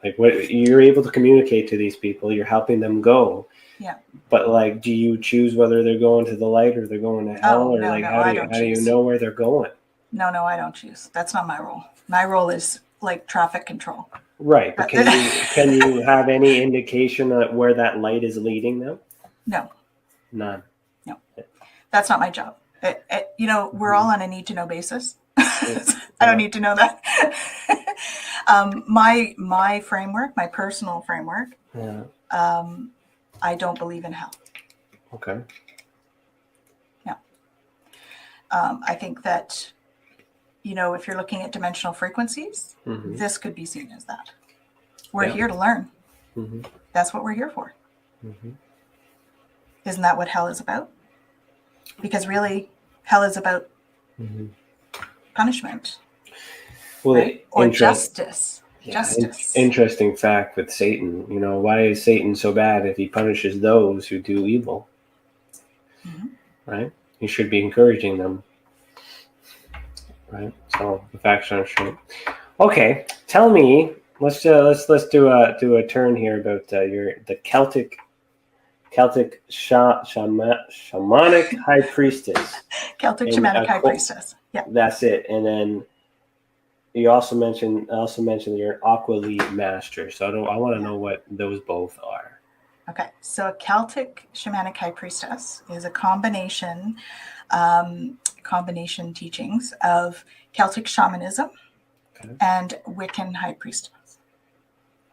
Like what you're able to communicate to these people, you're helping them go. Yeah. But like, do you choose whether they're going to the light or they're going to hell, how do you know where they're going? No, I don't choose. That's not my role. My role is like traffic control. Right, but can you have any indication of where that light is leading them? No. None. No, that's not my job. We're all on a need to know basis. I don't need to know that. My framework, my personal framework. Yeah. I don't believe in hell. Okay. Yeah. I think that, if you're looking at dimensional frequencies, this could be seen as that. We're here to learn. That's what we're here for. Isn't that what hell is about? Because really, hell is about punishment. Well, right? Or justice. Yeah, justice. Interesting fact with Satan. Why is Satan so bad if he punishes those who do evil? Right? He should be encouraging them Right. So the facts aren't true. Okay. Tell me. Let's do a turn here about the Shamanic High Priestess. Celtic Shamanic High Priestess. Yeah. That's it. And then you also mentioned you're an Aqualead master. So I want to know what those both are. Okay. So a Celtic Shamanic High Priestess is a combination teachings of Celtic shamanism and Wiccan High Priestess.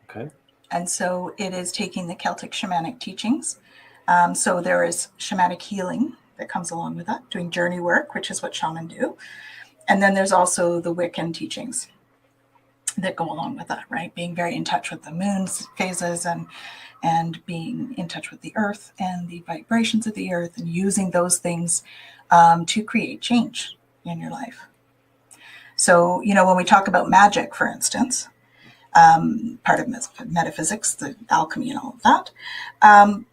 Okay. And so it is taking the Celtic shamanic teachings. So there is shamanic healing that comes along with that, doing journey work, which is what shamans do. And then there's also the Wiccan teachings that go along with that, right? Being very in touch with the moon's phases and being in touch with the earth and the vibrations of the earth and using those things to create change in your life. So, when we talk about magic, for instance, part of metaphysics, the alchemy and all of that,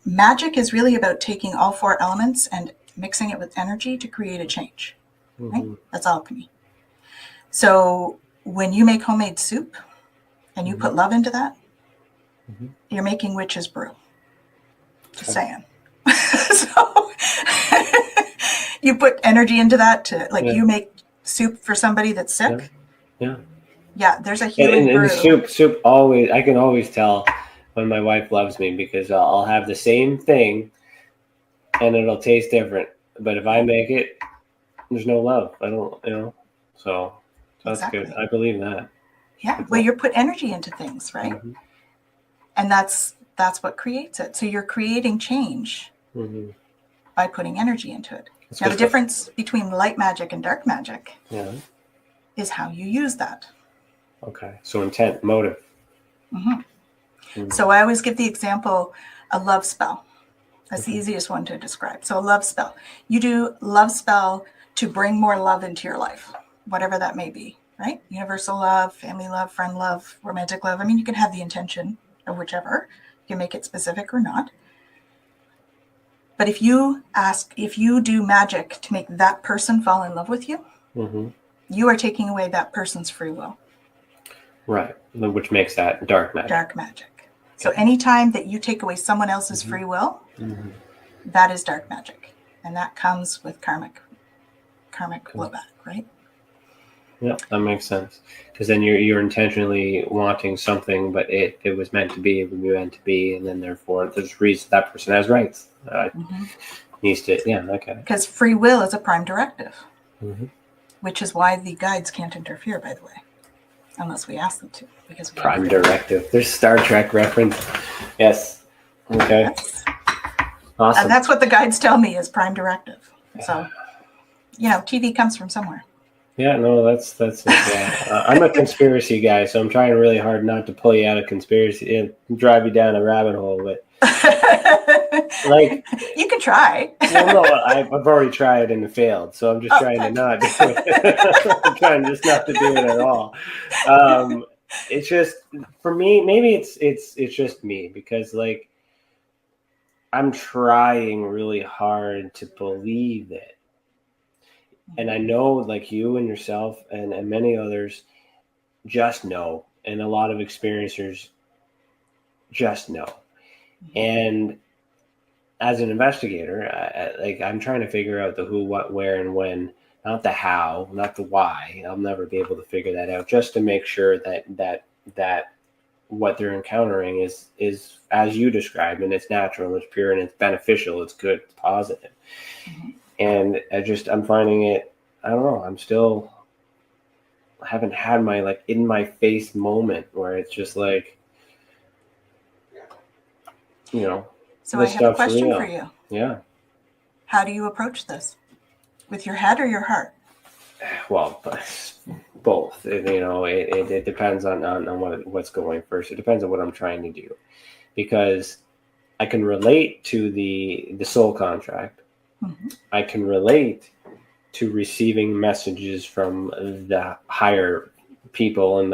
magic is really about taking all four elements and mixing it with energy to create a change. Right? That's alchemy. So when you make homemade soup and you put love into that, you're making witch's brew. Just saying. So you put energy into that you make soup for somebody that's sick. Yeah, there's a healing brew. And soup always, I can always tell when my wife loves me because I'll have the same thing and it'll taste different. But if I make it, there's no love. I don't, so that's good. I believe that. Yeah, well, you put energy into things, right? And that's what creates it. So you're creating change by putting energy into it. Now, the difference between light magic and dark magic is how you use that. Okay, so intent, motive. So I always give the example, a love spell. That's the easiest one to describe. So a love spell. You do love spell to bring more love into your life, whatever that may be, right? Universal love, family love, friend love, romantic love. I mean, you can have the intention of whichever. You can make it specific or not. But if you do magic to make that person fall in love with you, you are taking away that person's free will. Right, which makes that dark magic. Dark magic. So anytime that you take away someone else's free will, that is dark magic. And that comes with karmic blowback, right? Yeah, that makes sense. Because then you're intentionally wanting something, but it was meant to be, and then therefore there's reason that person has rights. Needs to, okay. Because free will is a prime directive, which is why the guides can't interfere, by the way, unless we ask them to. Because prime directive. There's Star Trek reference. Yes. Okay. Yes. Awesome. And that's what the guides tell me is prime directive. So, TV comes from somewhere. Yeah, no, that's it. Yeah. I'm a conspiracy guy, so I'm trying really hard not to pull you out of conspiracy and drive you down a rabbit hole. But you can try. Well, no, I've already tried and failed, so I'm just trying to not do it. I'm trying just not to do it at all. It's just for me. Maybe it's just me because I'm trying really hard to believe it. And I know you and yourself and many others just know. And a lot of experiencers just know. And as an investigator, I'm trying to figure out the who, what, where, and when, not the how, not the why. I'll never be able to figure that out just to make sure that what they're encountering is as you described, and it's natural, it's pure, and it's beneficial, it's good, it's positive. And I'm finding it, I don't know, I haven't had my in my face moment where it's just So I have a question for you. Yeah. How do you approach this? With your head or your heart? Well, both. It depends on what's going first. It depends on what I'm trying to do. Because I can relate to the soul contract. I can relate to receiving messages from the higher people in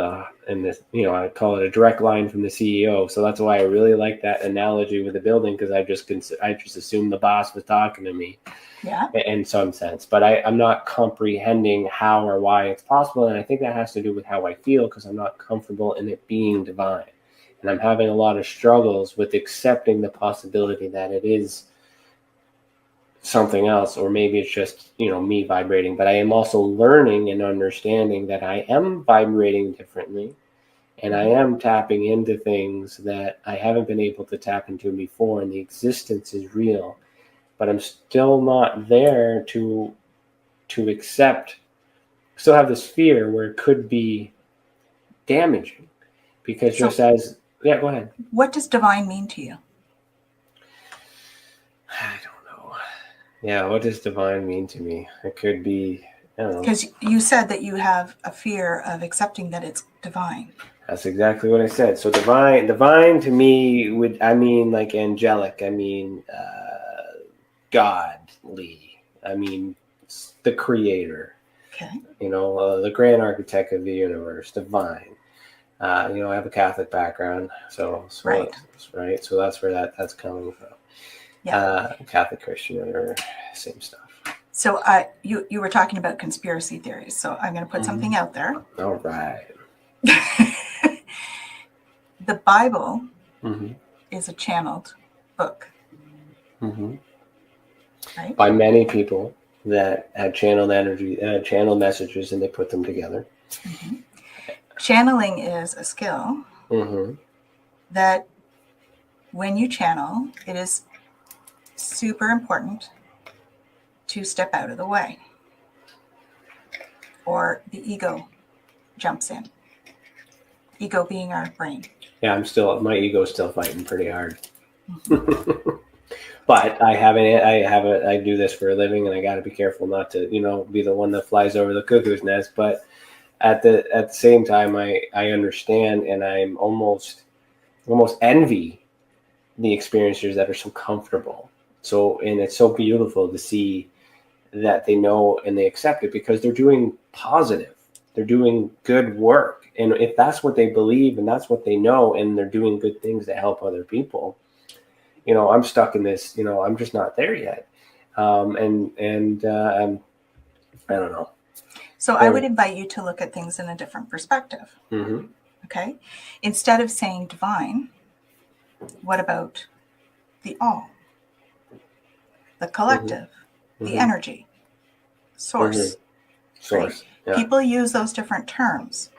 this, I call it a direct line from the CEO. So that's why I really like that analogy with the building, because I just assumed the boss was talking to me. Yeah. In some sense, but I'm not comprehending how or why it's possible. And I think that has to do with how I feel, because I'm not comfortable in it being divine. And I'm having a lot of struggles with accepting the possibility that it is something else, or maybe it's just, me vibrating. But I am also learning and understanding that I am vibrating differently, and I am tapping into things that I haven't been able to tap into before, and the existence is real. But I'm still not there to accept, still have this fear where it could be damaging. Because go ahead. What does divine mean to you? I don't know. Yeah, what does divine mean to me? It could be, I don't know. Because you said that you have a fear of accepting that it's divine. That's exactly what I said. So divine to me I mean like angelic. I mean godly. I mean the creator. Okay. The grand architect of the universe, divine. I have a Catholic background, so right. Right. So that's where that's coming from. Yeah. Catholic, Christian, or same stuff. So you were talking about conspiracy theories. So I'm going to put something out there. All right. The Bible is a channeled book. Right? By many people that had channeled energy, channeled messages, and they put them together. Channeling is a skill that when you channel, it is super important to step out of the way, or the ego jumps in. Ego being our brain. Yeah, my ego's still fighting pretty hard. But I do this for a living, and I got to be careful not to, be the one that flies over the cuckoo's nest. But at the same time, I understand, and I'm almost envy the experiencers that are so comfortable. And it's so beautiful to see that they know and they accept it, because they're doing positive, they're doing good work. And if that's what they believe and that's what they know, and they're doing good things to help other people, I'm stuck in this, I'm just not there yet. I don't know. So I would invite you to look at things in a different perspective. Okay. Instead of saying divine, what about the all, the collective, the energy, source? Source. Right? Yeah. People use those different terms.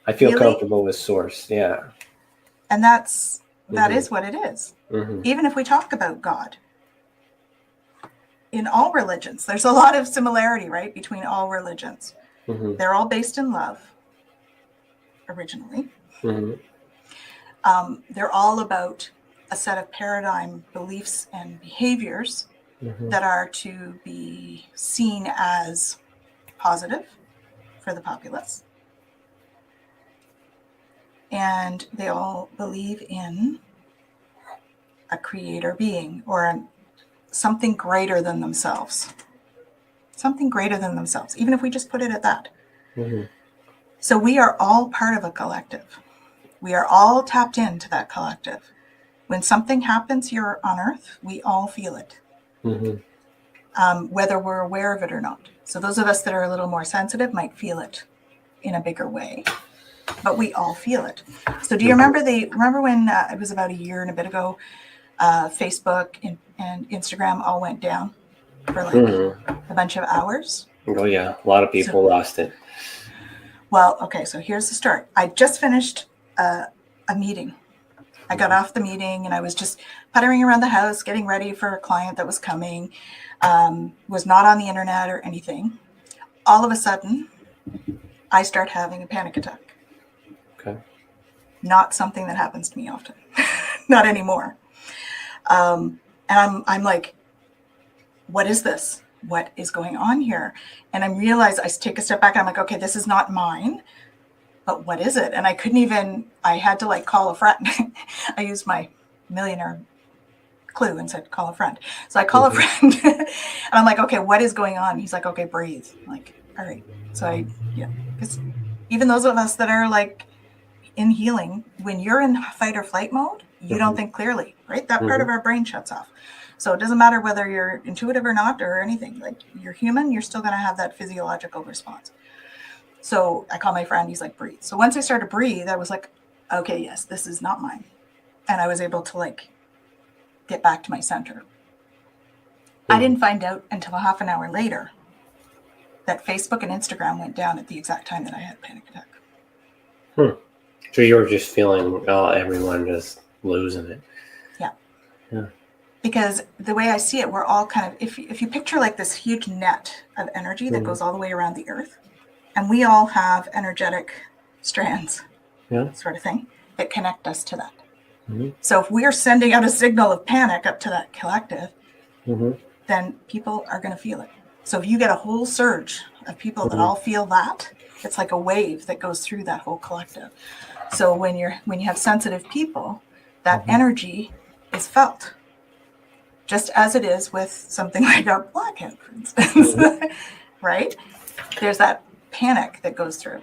I feel comfortable with source. Yeah. And that is what it is. Even if we talk about God, in all religions, there's a lot of similarity, right, between all religions. They're all based in love, originally. They're all about a set of paradigm beliefs and behaviors that are to be seen as positive for the populace. And they all believe in a creator being, or something greater than themselves. Something greater than themselves, even if we just put it at that. So we are all part of a collective. We are all tapped into that collective. When something happens here on Earth, we all feel it, whether we're aware of it or not. So those of us that are a little more sensitive might feel it in a bigger way, but we all feel it. So do you remember when it was about a year and a bit ago, Facebook and Instagram all went down for a bunch of hours? Oh yeah, a lot of people lost it. Well, okay, so here's the story. I just finished a meeting. I got off the meeting and I was just puttering around the house, getting ready for a client that was coming, was not on the internet or anything. All of a sudden, I start having a panic attack. Okay. Not something that happens to me often. Not anymore. And I'm like, what is this? What is going on here? And I realize, I take a step back and I'm like, okay, this is not mine, but what is it? And I had to call a friend. I used my millionaire clue and said, call a friend. So I call a friend and I'm like, okay, what is going on? He's like, okay, breathe. I'm like, all right. So Even those of us that are like in healing, when you're in fight or flight mode, you don't think clearly, right? That part of our brain shuts off. So it doesn't matter whether you're intuitive or not or anything. Like, you're human, you're still going to have that physiological response. So I call my friend, he's like, breathe. So once I started to breathe, I was like, okay, yes, this is not mine. And I was able to like get back to my center. I didn't find out until a half an hour later that Facebook and Instagram went down at the exact time that I had a panic attack. So you were just feeling everyone just losing it. Yeah. Because the way I see it, we're all kind of, if you picture like this huge net of energy that goes all the way around the earth, and we all have energetic strands, sort of thing, that connect us to that. So if we're sending out a signal of panic up to that collective, then people are going to feel it. So if you get a whole surge of people that all feel that, it's like a wave that goes through that whole collective. So when you have sensitive people, that energy is felt, just as it is with something like a blackhead, for instance, right? There's that panic that goes through.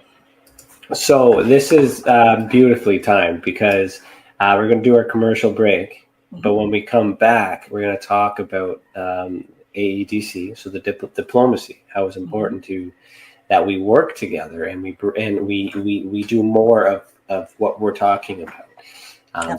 So this is beautifully timed, because we're going to do our commercial break, but when we come back, we're going to talk about AEDC, so the diplomacy, how it's important that we work together and we do more of what we're talking about.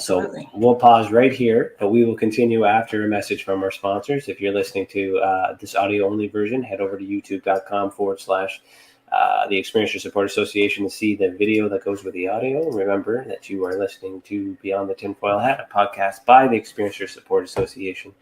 So we'll pause right here, but we will continue after a message from our sponsors. If you're listening to this audio only version, head over to youtube.com/the Experiencer Support Association to see the video that goes with the audio. Remember that you are listening to Beyond the Tinfoil Hat, a podcast by the Experiencer Support Association,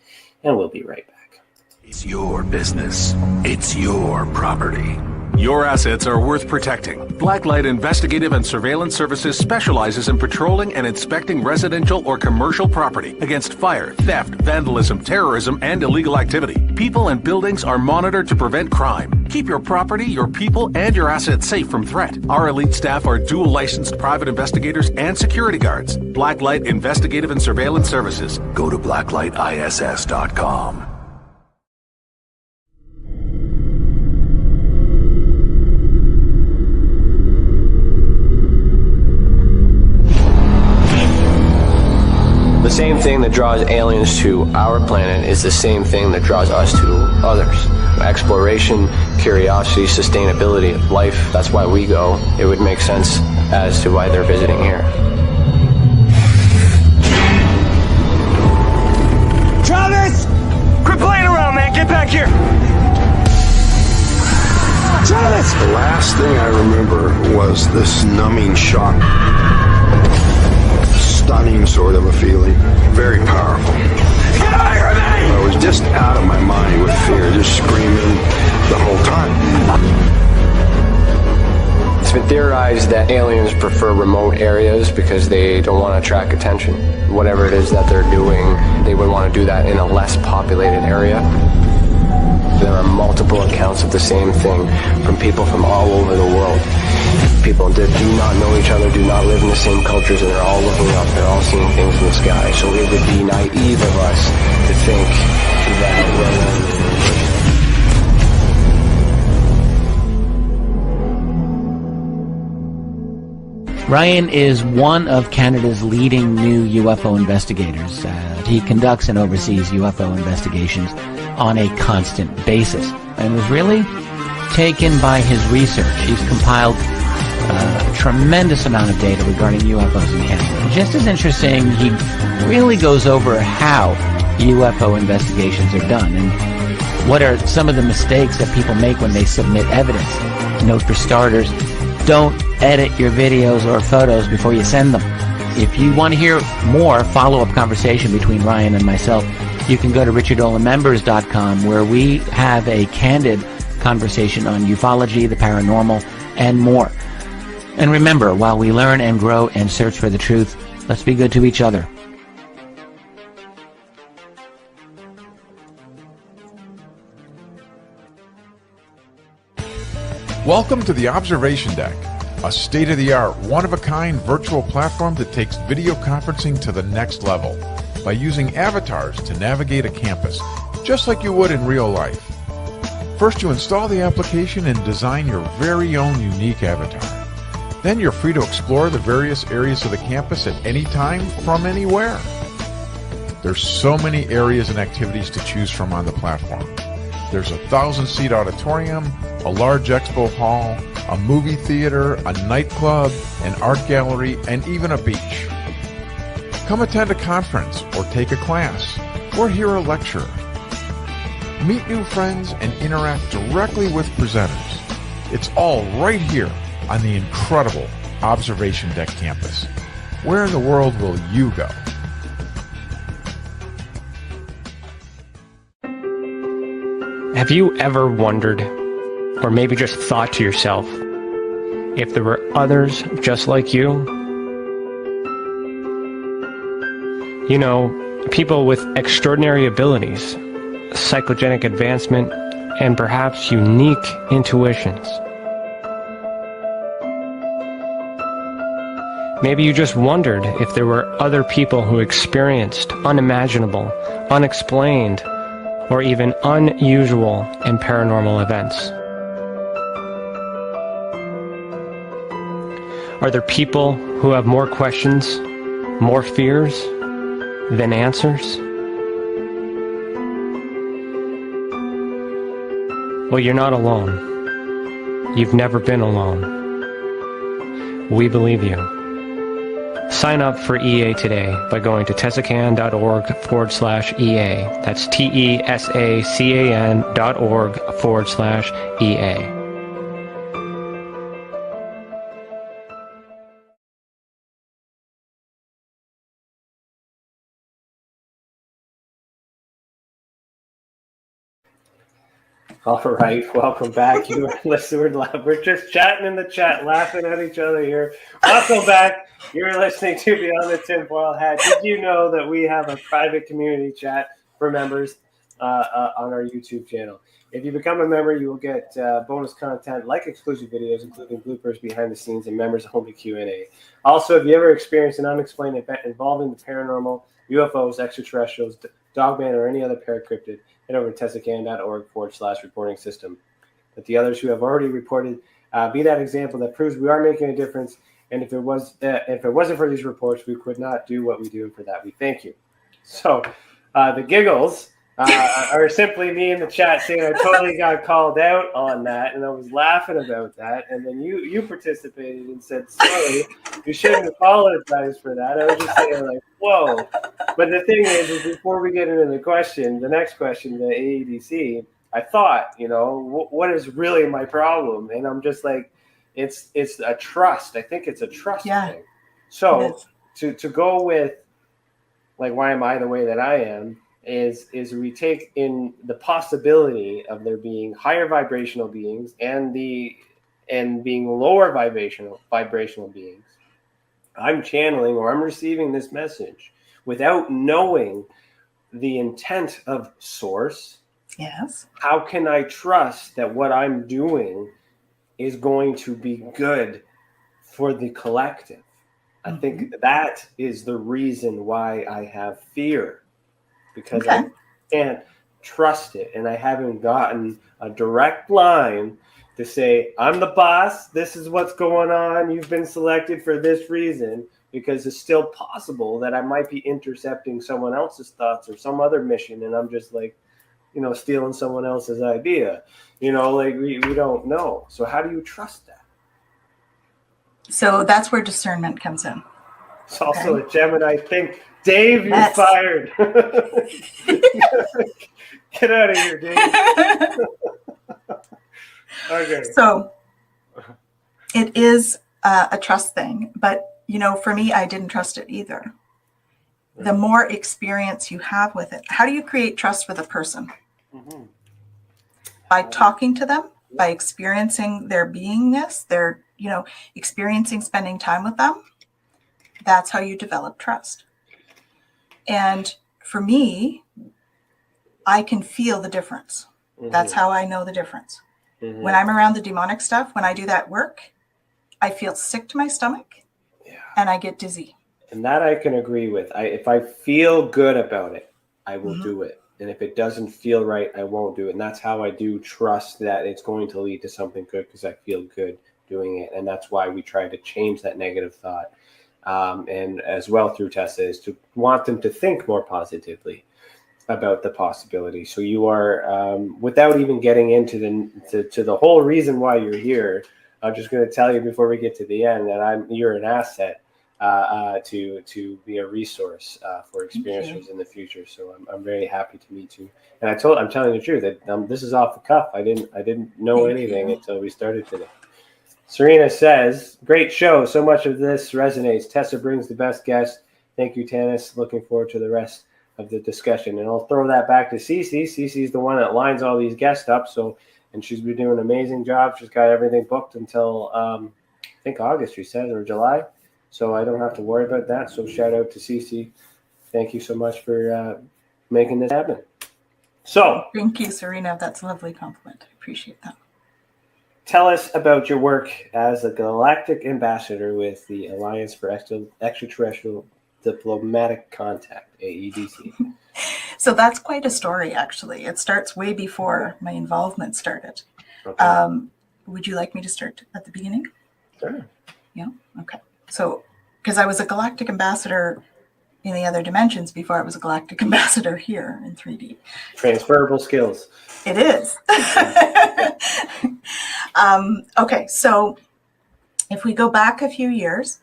and we'll be right back. It's your business. It's your property. Your assets are worth protecting. Blacklight Investigative and Surveillance Services specializes in patrolling and inspecting residential or commercial property against fire, theft, vandalism, terrorism, and illegal activity. People and buildings are monitored to prevent crime. Keep your property, your people, and your assets safe from threat. Our elite staff are dual licensed private investigators and security guards. Blacklight Investigative and Surveillance Services. Go to blacklightiss.com. The same thing that draws aliens to our planet is the same thing that draws us to others. Exploration, curiosity, sustainability of life. That's why we go. It would make sense as to why they're visiting here. Travis! Quit playing around, man. Get back here. Travis! The last thing I remember was this numbing shock. Stunning sort of a feeling. Very powerful. Get away from me! I was just out of my mind with fear, just screaming the whole time. It's been theorized that aliens prefer remote areas because they don't want to attract attention. Whatever it is that they're doing, they would want to do that in a less populated area. There are multiple accounts of the same thing from people from all over the world. People that do not know each other, do not live in the same cultures, and they're all looking up, they're all seeing things in the sky. So it would be naive of us to think that Ryan is one of Canada's leading new UFO investigators. He conducts and oversees UFO investigations on a constant basis and was really taken by his research. He's compiled a tremendous amount of data regarding UFOs in Canada. And just as interesting, he really goes over how UFO investigations are done and what are some of the mistakes that people make when they submit evidence. Note for starters, don't edit your videos or photos before you send them. If you want to hear more follow-up conversation between Ryan and myself, you can go to richardolanmembers.com, where we have a candid conversation on ufology, the paranormal, and more. And remember, while we learn and grow and search for the truth, let's be good to each other. Welcome to the Observation Deck, a state-of-the-art, one-of-a-kind virtual platform that takes video conferencing to the next level by using avatars to navigate a campus, just like you would in real life. First, you install the application and design your very own unique avatar. Then you're free to explore the various areas of the campus at any time from anywhere. There's so many areas and activities to choose from on the platform. There's a 1,000-seat auditorium, a large expo hall, a movie theater, a nightclub, an art gallery, and even a beach. Come attend a conference or take a class or hear a lecture. Meet new friends and interact directly with presenters. It's all right here on the incredible Observation Deck campus. Where in the world will you go? Have you ever wondered, or maybe just thought to yourself, if there were others just like you? You know, people with extraordinary abilities, psychogenic advancement, and perhaps unique intuitions. Maybe you just wondered if there were other people who experienced unimaginable, unexplained, or even unusual and paranormal events. Are there people who have more questions, more fears than answers? Well, you're not alone. You've never been alone. We believe you. Sign up for EA today by going to tesacan.org/EA. That's TESACAN.org/EA. All right, welcome back. We're just chatting in the chat, laughing at each other here. Welcome back. You're listening to Beyond the Tinfoil Hat. Did you know that we have a private community chat for members on our YouTube channel? If you become a member, you will get bonus content like exclusive videos, including bloopers, behind the scenes, and members-only Q&A. Also, if you ever experienced an unexplained event involving the paranormal, UFOs, extraterrestrials, dogman, or any other paracryptid, head over to tesacan.org/reporting system. But the others who have already reported, be that example that proves we are making a difference. And if it wasn't for these reports, we could not do what we do. And for that, we thank you. So the giggles are simply me in the chat saying I totally got called out on that, and I was laughing about that. And then you participated and said, sorry, you shouldn't apologize for that. I was just saying, like, whoa. But the thing is before we get into the next question, the AEDC, I thought, what is really my problem? And I'm just like, it's a trust. I think it's a trust thing. So to go with, like, why am I the way that I am, is we take in the possibility of there being higher vibrational beings and being lower vibrational beings. I'm channeling or I'm receiving this message without knowing the intent of source. Yes. How can I trust that what I'm doing is going to be good for the collective? I think that is the reason why I have fear. Because I can't trust it, and I haven't gotten a direct line to say, I'm the boss, this is what's going on, you've been selected for this reason, because it's still possible that I might be intercepting someone else's thoughts or some other mission, and I'm just like, stealing someone else's idea. Like we don't know. So how do you trust that? So that's where discernment comes in. It's also a Gemini thing. Dave, you're fired. Get out of here, Dave. Okay. So it is a trust thing, but for me, I didn't trust it either. The more experience you have with it, how do you create trust with a person? By talking to them, by experiencing their beingness, their experiencing spending time with them. That's how you develop trust. And for me, I can feel the difference. That's how I know the difference. When I'm around the demonic stuff, when I do that work, I feel sick to my stomach and I get dizzy. And that I can agree with. If I feel good about it, I will do it. And if it doesn't feel right, I won't do it. And that's how I do trust that it's going to lead to something good, because I feel good doing it. And that's why we try to change that negative thought. And as well through Tessa is to want them to think more positively about the possibility. So you are, without even getting into the whole reason why you're here, I'm just going to tell you before we get to the end that you're an asset to be a resource for experiencers in the future. So I'm very happy to meet you. And I'm telling you the truth that this is off the cuff. I didn't know anything until we started today. Serena says, great show. So much of this resonates. Tessa brings the best guest. Thank you, Tanys. Looking forward to the rest of the discussion. And I'll throw that back to Cece. Cece's the one that lines all these guests up. And she's been doing an amazing job. She's got everything booked until, I think August, she says, or July. So I don't have to worry about that. So shout out to Cece. Thank you so much for making this happen. So thank you, Serena. That's a lovely compliment. I appreciate that. Tell us about your work as a galactic ambassador with the Alliance for Extraterrestrial Diplomatic Contact, AEDC. So that's quite a story, actually. It starts way before my involvement started. Okay. Would you like me to start at the beginning? Sure. Yeah. Okay. So, because I was a galactic ambassador in the other dimensions before I was a galactic ambassador here in 3D. Transferable skills. It is. Okay. So if we go back a few years,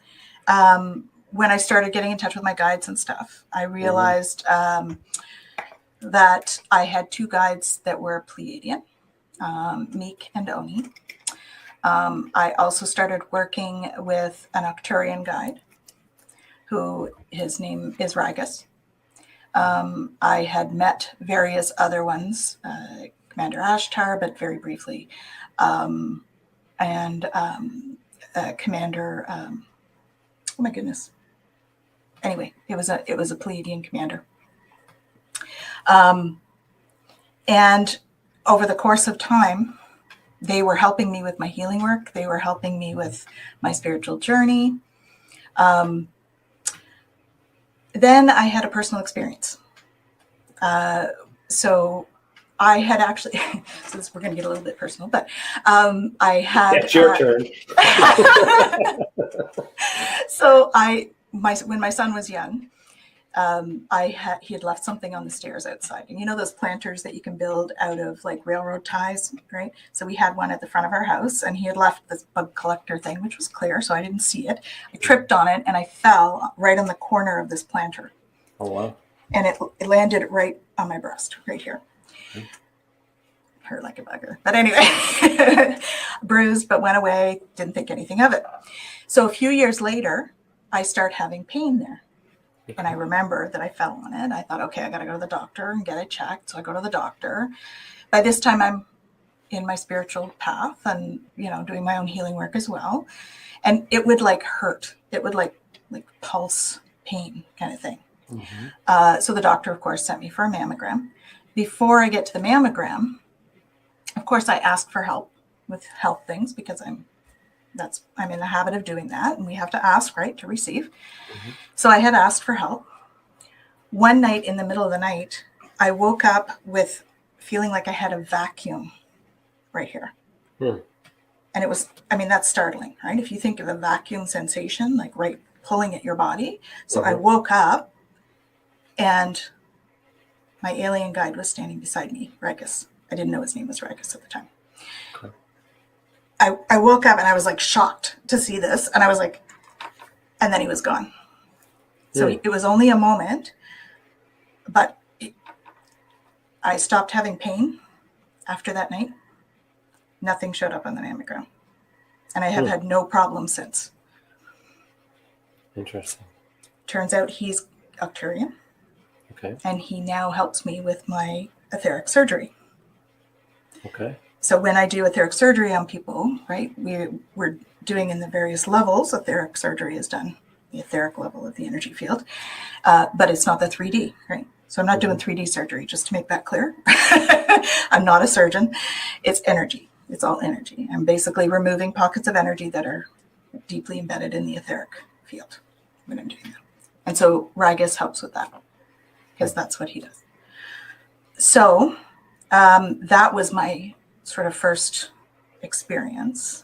when I started getting in touch with my guides and stuff, I realized that I had two guides that were Pleiadian, Meek and Oni. I also started working with an Arcturian guide, who his name is Ragus. I had met various other ones, Commander Ashtar, but very briefly, and Commander. Oh my goodness. Anyway, it was a Pleiadian commander. And over the course of time, they were helping me with my healing work. They were helping me with my spiritual journey. Then I had a personal experience. So I had actually, we're going to get a little bit personal, but I had. It's your turn. So when my son was young, he had left something on the stairs outside. And you know those planters that you can build out of like railroad ties, right? So we had one at the front of our house, and he had left this bug collector thing, which was clear, so I didn't see it. I tripped on it, and I fell right on the corner of this planter. Oh, wow. And it landed right on my breast, right here. Hurt like a bugger. But anyway, bruised, but went away, didn't think anything of it. So a few years later, I start having pain there. And I remember that I fell on it. I thought, okay, I got to go to the doctor and get it checked. So I go to the doctor. By this time, I'm in my spiritual path and, doing my own healing work as well. And it would like hurt. It would like pulse pain kind of thing. Mm-hmm. So the doctor, of course, sent me for a mammogram. Before I get to the mammogram, of course, I asked for help with health things because I'm in the habit of doing that, and we have to ask, right, to receive. Mm-hmm. So I had asked for help. One night in the middle of the night, I woke up with feeling like I had a vacuum right here. And it was, that's startling, right? If you think of a vacuum sensation, like right pulling at your body. So I woke up and my alien guide was standing beside me, Ragus. I didn't know his name was Ragus at the time. Okay. I woke up and I was like shocked to see this. And I was like, and then he was gone. So it was only a moment, but I stopped having pain after that night. Nothing showed up on the mammogram. And I have had no problem since. Interesting. Turns out he's Arcturian. Okay. And he now helps me with my etheric surgery. Okay. So when I do etheric surgery on people, right, we're doing in the various levels. Etheric surgery is done, the etheric level of the energy field, but it's not the 3D, right? So I'm not doing 3D surgery, just to make that clear. I'm not a surgeon. It's energy. It's all energy. I'm basically removing pockets of energy that are deeply embedded in the etheric field when I'm doing that. And so Ragus helps with that because that's what he does. So that was my sort of first experience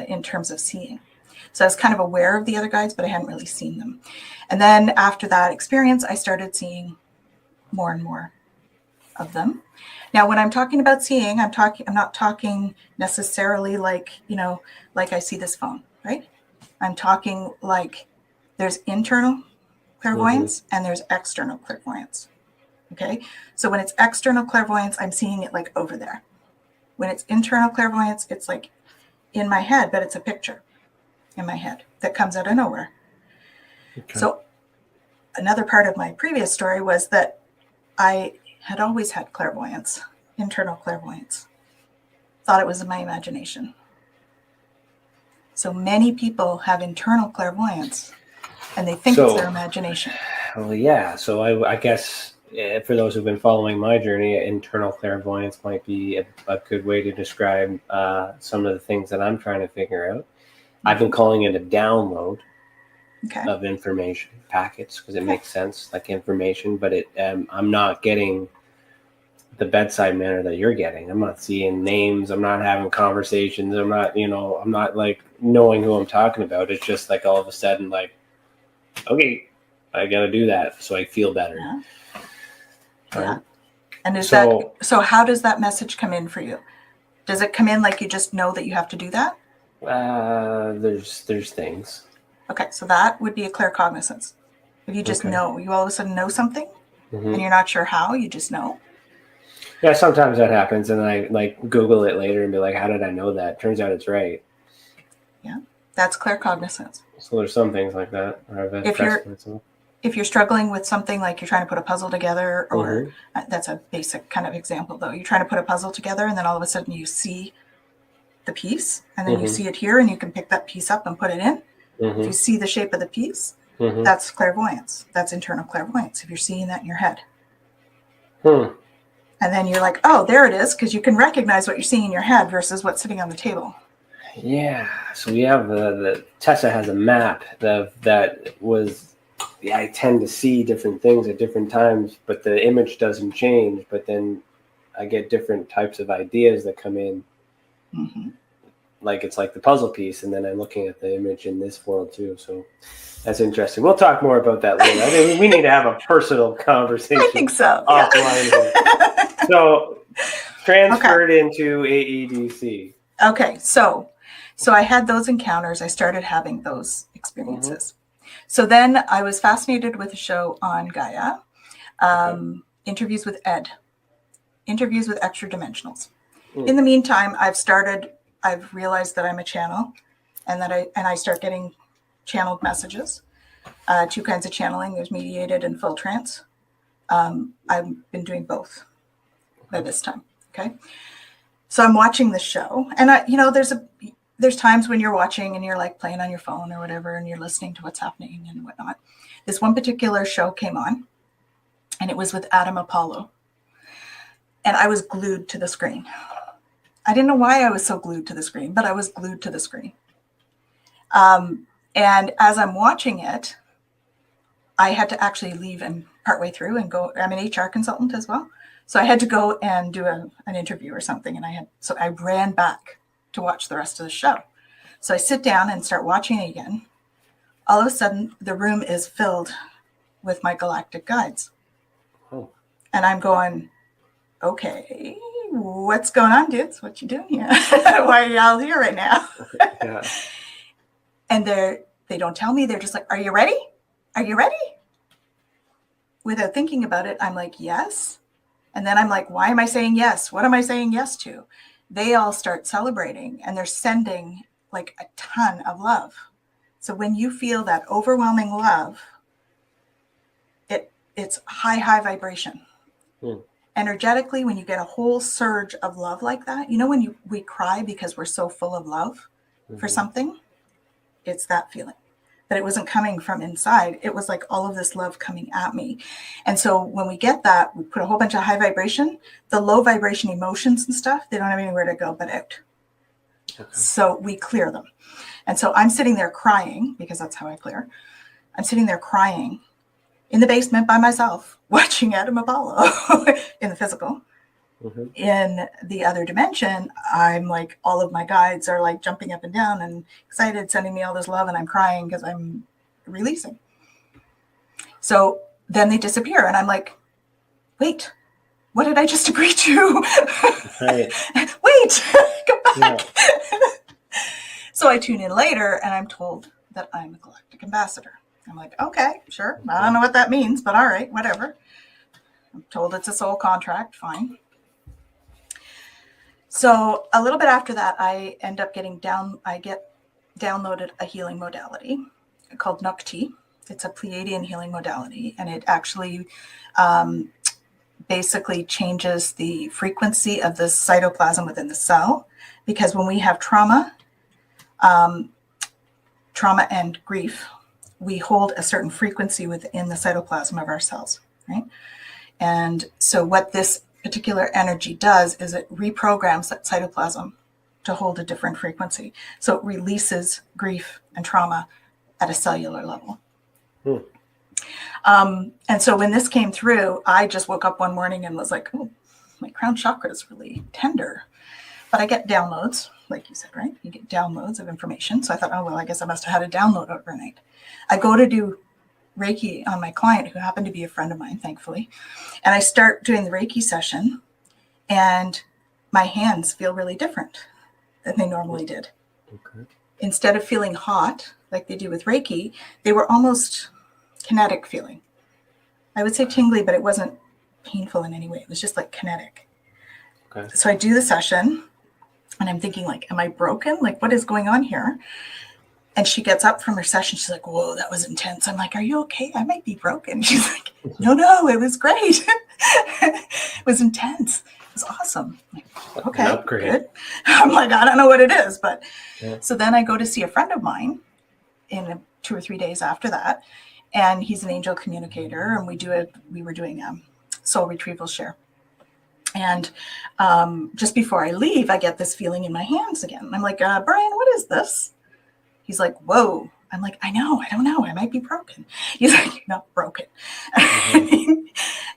in terms of seeing. So I was kind of aware of the other guides, but I hadn't really seen them. And then after that experience, I started seeing more and more of them. Now, when I'm talking about seeing, I'm not talking necessarily like, like I see this phone, right? I'm talking like there's internal clairvoyance and there's external clairvoyance. Okay. So when it's external clairvoyance, I'm seeing it like over there. When it's internal clairvoyance, it's like in my head, but it's a picture in my head that comes out of nowhere. Okay. So another part of my previous story was that I had always had clairvoyance, internal clairvoyance. Thought it was in my imagination. So many people have internal clairvoyance and they think it's their imagination. Well, yeah. So I guess for those who've been following my journey, internal clairvoyance might be a good way to describe some of the things that I'm trying to figure out. I've been calling it a download of information packets because it makes sense, like information, but I'm not getting the bedside manner that you're getting. I'm not seeing names. I'm not having conversations. I'm not like knowing who I'm talking about. It's just like all of a sudden, like, okay, I got to do that so I feel better. Yeah. Yeah. And so how does that message come in for you? Does it come in like you just know that you have to do that? There's things. Okay, so that would be a claircognizance. If you just know, you all of a sudden know something and you're not sure how, you just know. Yeah, sometimes that happens, and I like Google it later and be like, how did I know that? Turns out it's right. Yeah, that's claircognizance. So there's some things like that. If you're struggling with something like you're trying to put a puzzle together, or that's a basic kind of example though. You're trying to put a puzzle together and then all of a sudden you see the piece and then you see it here and you can pick that piece up and put it in. If you see the shape of the piece, that's clairvoyance. That's internal clairvoyance. If you're seeing that in your head. And then you're like, oh, there it is, because you can recognize what you're seeing in your head versus what's sitting on the table. Yeah. So we have the Tessa has a map that was, I tend to see different things at different times, but the image doesn't change. But then I get different types of ideas that come in. Like it's like the puzzle piece, and then I'm looking at the image in this world too. So that's interesting. We'll talk more about that later. I think we need to have a personal conversation. I think so. Offline. Yeah. So transferred into AEDC. Okay, so I had those encounters. I started having those experiences. So then I was fascinated with a show on Gaia, interviews with Ed, interviews with extra dimensionals. In the meantime, I've realized that I'm a channel, and that I start getting channeled messages. Two kinds of channeling. There's mediated and full trance. I've been doing both by this time. Okay. So I'm watching the show, and there's times when you're watching and you're like playing on your phone or whatever, and you're listening to what's happening and whatnot. This one particular show came on, and it was with Adam Apollo, and I was glued to the screen. I didn't know why I was so glued to the screen, but I was glued to the screen. And as I'm watching it, I had to actually leave and partway through and go. I'm an HR consultant as well. So I had to go and do an interview or something. And so I ran back to watch the rest of the show. So I sit down and start watching it again. All of a sudden, the room is filled with my galactic guides. And I'm going, okay, what's going on, dudes? What you doing here? Why are y'all here right now? And they don't tell me. They're just like, are you ready? Are you ready? Without thinking about it, I'm like, yes. And then I'm like, why am I saying yes? What am I saying yes to? They all start celebrating, and they're sending like a ton of love. So when you feel that overwhelming love, it's high vibration. Energetically, when you get a whole surge of love like that, when we cry because we're so full of love for something, it's that feeling. But it wasn't coming from inside. It was like all of this love coming at me. And so when we get that, we put a whole bunch of high vibration. The low vibration emotions and stuff, they don't have anywhere to go but out. So we clear them. And so I'm sitting there crying, because that's how I clear. I'm sitting there crying in the basement by myself, watching Adam Apollo in the physical. In the other dimension, I'm like, all of my guides are like jumping up and down and excited, sending me all this love, and I'm crying because I'm releasing. So then they disappear, and I'm like, wait, what did I just agree to? Right. Wait, come back. Yeah. So I tune in later, and I'm told that I'm a galactic ambassador. I'm like, okay, sure. I don't know what that means, but all right, whatever. I'm told it's a soul contract. Fine. So a little bit after that, I end up I get downloaded a healing modality called Nukti. It's a Pleiadian healing modality, and it actually basically changes the frequency of the cytoplasm within the cell, because when we have trauma and grief, we hold a certain frequency within the cytoplasm of our cells, right? And so what this particular energy does is it reprograms that cytoplasm to hold a different frequency. So it releases grief and trauma at a cellular level. And so when this came through, I just woke up one morning and was like, oh, my crown chakra is really tender. But I get downloads, like you said, right? You get downloads of information. So I thought, oh, well, I guess I must have had a download overnight. I go to do Reiki on my client, who happened to be a friend of mine, thankfully. And I start doing the Reiki session, and my hands feel really different than they normally did. Okay. Instead of feeling hot, like they do with Reiki, they were almost kinetic feeling. I would say tingly, but it wasn't painful in any way. It was just like kinetic. Okay. So I do the session, and I'm thinking, like, am I broken? Like, what is going on here? And she gets up from her session. She's like, whoa, that was intense. I'm like, are you okay? I might be broken. She's like, no, it was great. It was intense. It was awesome. I'm like, okay, good. I'm like, I don't know what it is. But So then I go to see a friend of mine in 2 or 3 days after that. And he's an angel communicator. And we were doing soul retrieval share. And just before I leave, I get this feeling in my hands again. I'm like, Brian, what is this? He's like, whoa. I'm like, I don't know. I might be broken. He's like, you're not broken.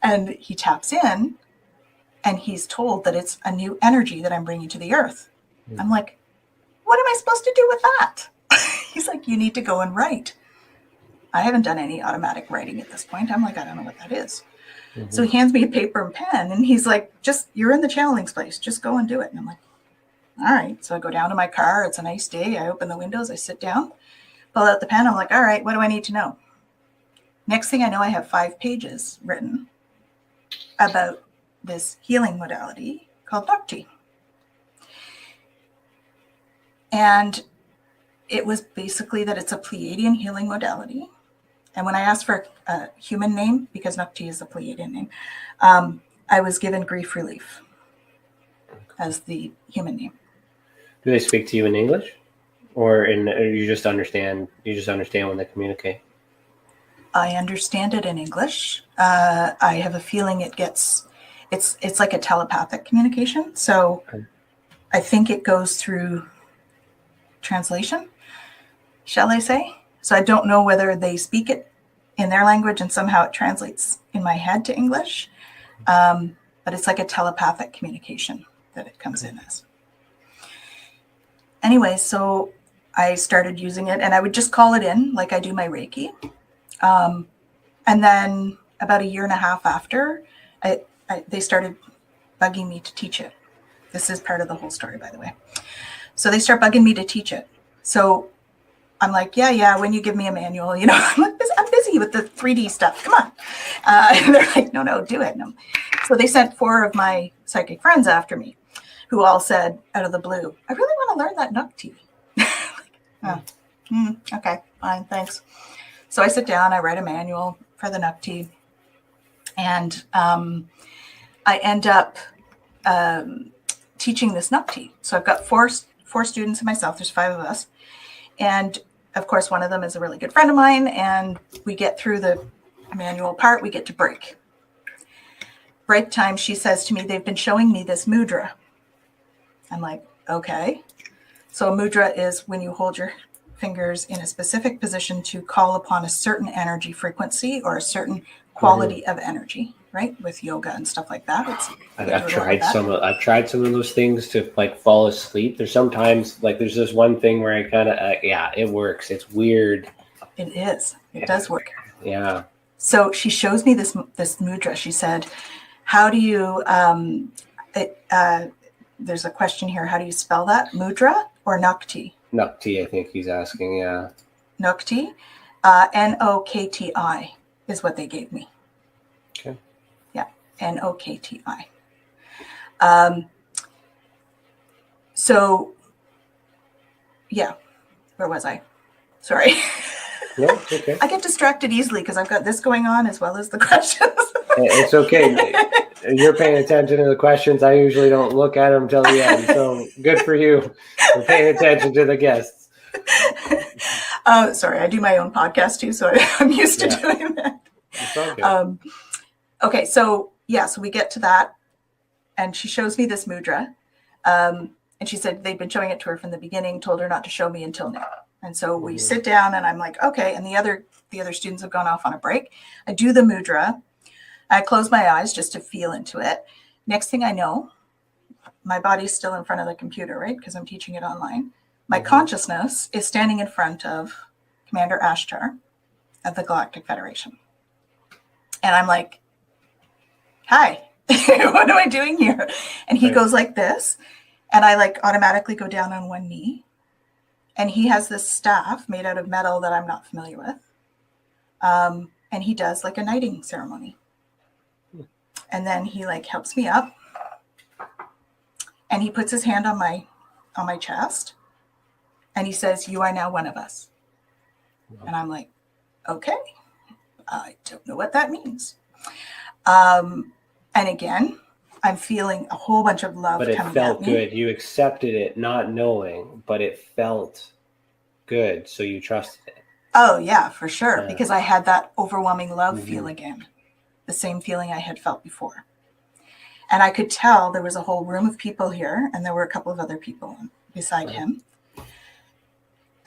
And he taps in, and he's told that it's a new energy that I'm bringing to the earth. I'm like, what am I supposed to do with that? He's like, you need to go and write. I haven't done any automatic writing at this point. I'm like, I don't know what that is. So he hands me a paper and pen, and he's like, you're in the channeling space. Just go and do it. And I'm like, all right. So I go down to my car. It's a nice day. I open the windows. I sit down, pull out the pen. I'm like, all right, what do I need to know? Next thing I know, I have 5 pages written about this healing modality called Nukti. And it was basically that it's a Pleiadian healing modality. And when I asked for a human name, because Nukti is a Pleiadian name, I was given grief relief as the human name. Do they speak to you in English, or you just understand? You just understand when they communicate. I understand it in English. I have a feeling it's like a telepathic communication. So I think it goes through translation, shall I say? So I don't know whether they speak it in their language and somehow it translates in my head to English. But it's like a telepathic communication that it comes in as. Anyway, so I started using it, and I would just call it in like I do my Reiki. And then about 1.5 years after, they started bugging me to teach it. This is part of the whole story, by the way. So they start bugging me to teach it. So I'm like, yeah, when you give me a manual, I'm busy with the 3D stuff. Come on. And they're like, no, do it. No. So they sent 4 of my psychic friends after me, who all said out of the blue, I really want to learn that Nukti. Okay, fine, thanks. So I sit down, I write a manual for the Nukti, and I end up teaching this Nukti. So I've got four students and myself. There's 5 of us. And of course, one of them is a really good friend of mine, and we get through the manual part, we get to break. Break time, she says to me, they've been showing me this mudra. I'm like, okay. So a mudra is when you hold your fingers in a specific position to call upon a certain energy frequency or a certain quality of energy, right? With yoga and stuff like that. I've tried some of those things to like fall asleep. There's sometimes like there's this one thing where I kind of it works. It's weird. It is. It does work. Yeah. So she shows me this mudra. She said, "How do you?" There's a question here. How do you spell that? Mudra or Nukti? Nukti, I think he's asking. Yeah. Nukti, Nokti is what they gave me. Okay. Yeah, Nokti. So, yeah, where was I? Sorry. No, it's okay. I get distracted easily because I've got this going on as well as the questions. It's okay. You're paying attention to the questions. I usually don't look at them till the end. So good for you for paying attention to the guests. Sorry, I do my own podcast too, so I'm used to doing that. It's all good. Okay, so we get to that, and she shows me this mudra, and she said they've been showing it to her from the beginning, told her not to show me until now. And so we sit down, and I'm like, okay, and the other students have gone off on a break. I do the mudra. I close my eyes just to feel into it. Next thing I know, my body's still in front of the computer, right? Because I'm teaching it online. My consciousness is standing in front of Commander Ashtar of the Galactic Federation. And I'm like, hi, what am I doing here? And he goes like this. And I like automatically go down on one knee. And he has this staff made out of metal that I'm not familiar with. And he does like a knighting ceremony. And then he like helps me up. And he puts his hand on my chest. And he says, "You are now one of us." And I'm like, okay, I don't know what that means. And again, I'm feeling a whole bunch of love coming at me. But it felt good. You accepted it, not knowing, but it felt good. So you trusted it. Oh, yeah, for sure. Because I had that overwhelming love feel again. The same feeling I had felt before. And I could tell there was a whole room of people here, and there were a couple of other people beside him.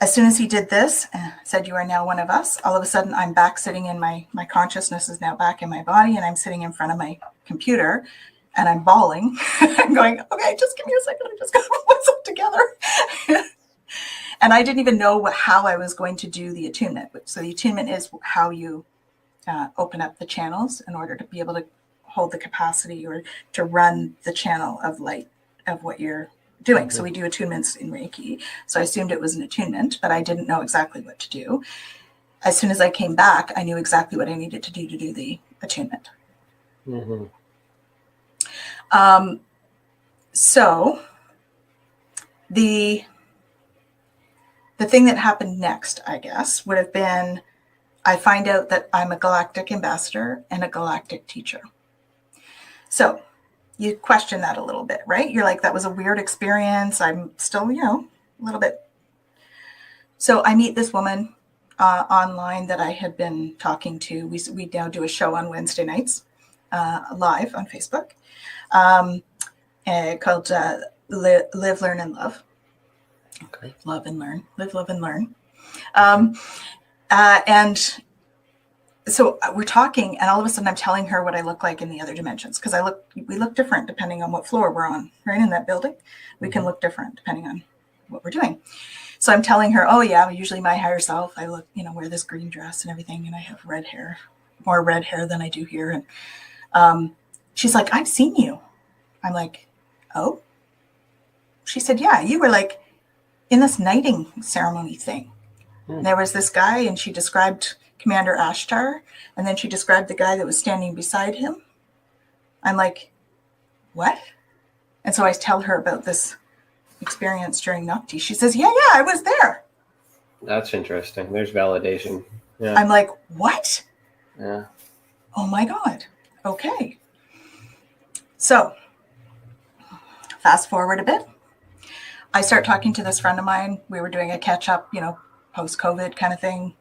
As soon as he did this, said, "You are now one of us," all of a sudden I'm back sitting in my consciousness is now back in my body, and I'm sitting in front of my computer, and I'm bawling. I'm going, okay, just give me a second. I just got to put myself together. And I didn't even know how I was going to do the attunement. So the attunement is how you open up the channels in order to be able to hold the capacity or to run the channel of light of what you're doing. So we do attunements in Reiki. So I assumed it was an attunement, but I didn't know exactly what to do. As soon as I came back, I knew exactly what I needed to do the attunement. So the thing that happened next, I guess, would have been I find out that I'm a galactic ambassador and a galactic teacher. So you question that a little bit, right? You're like, that was a weird experience. I'm still, a little bit. So I meet this woman online that I had been talking to. We now do a show on Wednesday nights, live on Facebook, called Live, Learn, and Love. Okay. Love and learn. Live, love, and learn. And so we're talking, and all of a sudden I'm telling her what I look like in the other dimensions, because we look different depending on what floor we're on, right? In that building, we can look different depending on what we're doing. So I'm telling her, oh yeah, usually my higher self, I look, wear this green dress and everything, and I have red hair, more red hair than I do here. And she's like, "I've seen you." I'm like, "Oh?" She said, "Yeah, you were like in this knighting ceremony thing." There was this guy, and she described Commander Ashtar, and then she described the guy that was standing beside him. I'm like, "What?" And so I tell her about this experience during Nukti. She says, yeah, I was there. That's interesting. There's validation. Yeah. I'm like, what? Yeah. Oh my God. Okay. So fast forward a bit. I start talking to this friend of mine. We were doing a catch up, post-COVID kind of thing.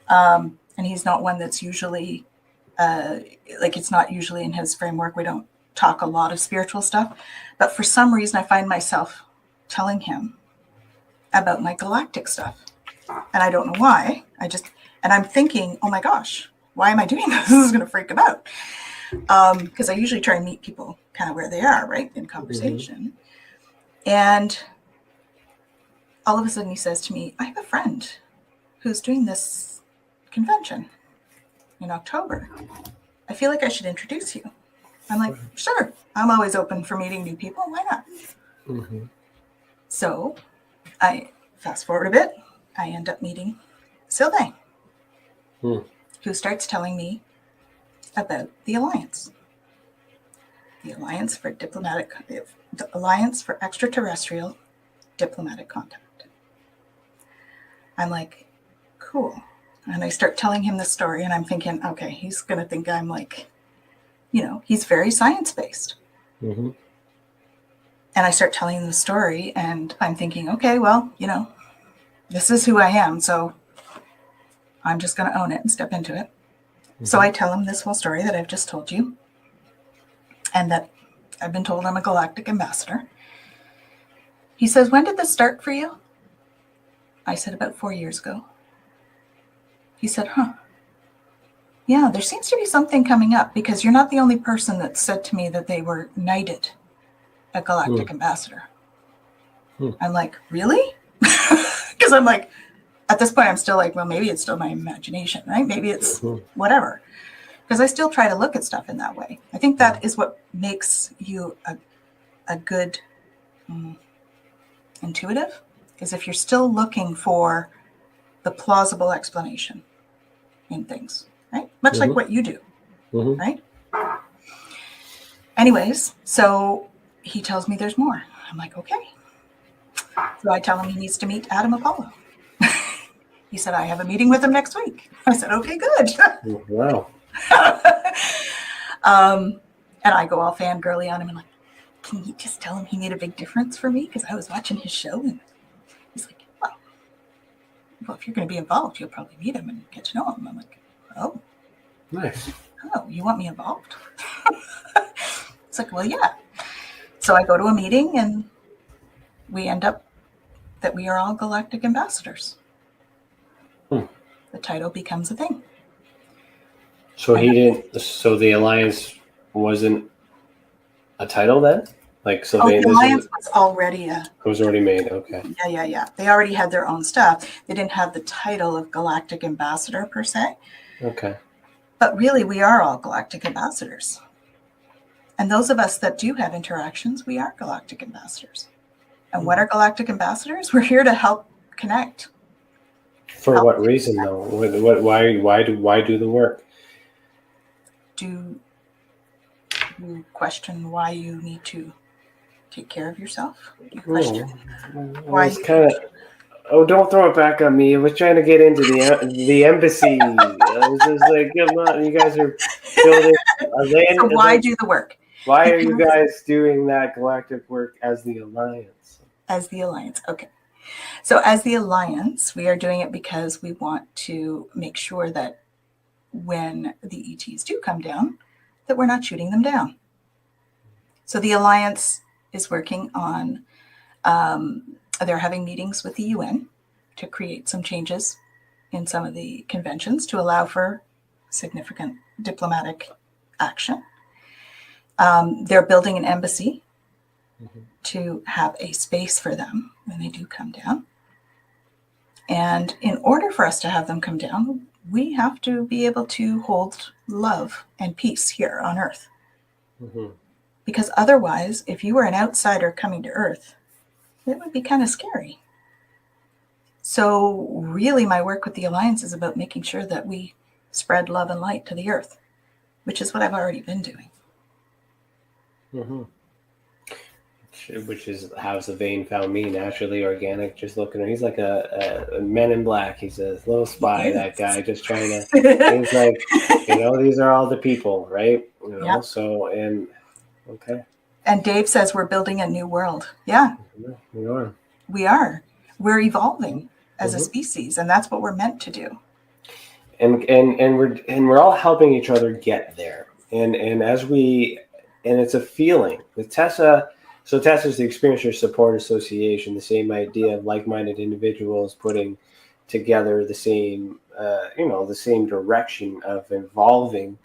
And he's not one that's usually, it's not usually in his framework. We don't talk a lot of spiritual stuff. But for some reason, I find myself telling him about my galactic stuff. And I don't know why. And I'm thinking, oh my gosh, why am I doing this? This is going to freak him out. Because I usually try and meet people kind of where they are, right, in conversation. And all of a sudden he says to me, I have a friend who's doing this convention in October. I feel like I should introduce you. I'm like, sure. I'm always open for meeting new people. Why not? So I fast forward a bit. I end up meeting Sylvain, who starts telling me about the Alliance. The Alliance for Extraterrestrial Diplomatic Contact. I'm like, cool. And I start telling him the story, and I'm thinking, okay, he's going to think I'm like, he's very science-based. And I start telling him the story, and I'm thinking, okay, well, this is who I am, so I'm just going to own it and step into it. So I tell him this whole story that I've just told you, and that I've been told I'm a galactic ambassador. He says, when did this start for you? I said, about 4 years ago. He said, yeah, there seems to be something coming up, because you're not the only person that said to me that they were knighted a galactic ambassador. I'm like, really? Because I'm like, at this point, I'm still like, well, maybe it's still my imagination, right? Maybe it's whatever. Because I still try to look at stuff in that way. I think that is what makes you a good intuitive, is if you're still looking for the plausible explanation in things, right? Much like what you do, right? Anyways, so he tells me there's more. I'm like, okay. So I tell him he needs to meet Adam Apollo. He said, I have a meeting with him next week. I said, okay, good. Wow. And I go all fangirly on him and like, can you just tell him he made a big difference for me? Because I was watching his show, and he's like, well, if you're going to be involved, you'll probably meet him and get to know him. I'm like, oh. Nice. Oh, you want me involved? It's like, well, yeah. So I go to a meeting, and we end up that we are all galactic ambassadors. The title becomes a thing. So so the Alliance wasn't a title then? Like, so the Alliance was already it was already made, okay. Yeah. They already had their own stuff. They didn't have the title of galactic ambassador per se. Okay. But really, we are all galactic ambassadors. And those of us that do have interactions, we are galactic ambassadors. And what are galactic ambassadors? We're here to help connect. For what reason, though? Why do the work? Do you question why you need to take care of yourself? Do you question why? It's kind of. Oh, don't throw it back on me. I was trying to get into the embassy. I was just like, come on, you guys are building. So why do the work? Why are you guys doing that galactic work as the Alliance? As the Alliance, okay. So as the Alliance, we are doing it because we want to make sure that when the ETs do come down, that we're not shooting them down. So the Alliance is working on, they're having meetings with the UN to create some changes in some of the conventions to allow for significant diplomatic action. They're building an embassy to have a space for them when they do come down. And in order for us to have them come down, we have to be able to hold love and peace here on Earth. Because otherwise, if you were an outsider coming to Earth, it would be kind of scary. So really, my work with the Alliance is about making sure that we spread love and light to the Earth, which is what I've already been doing. Which is how Sylvain found me, naturally organic, just looking at. He's like a Men in Black. He's a little spy, that guy, just trying to. He's like, these are all the people, right? So, and okay. And Dave says we're building a new world. Yeah. We are. We are. We're evolving as a species, and that's what we're meant to do. And we're all helping each other get there. And it's a feeling. With Tessa. So Tessa's the Experiencer Support Association, the same idea of like-minded individuals putting together the same, the same direction of involving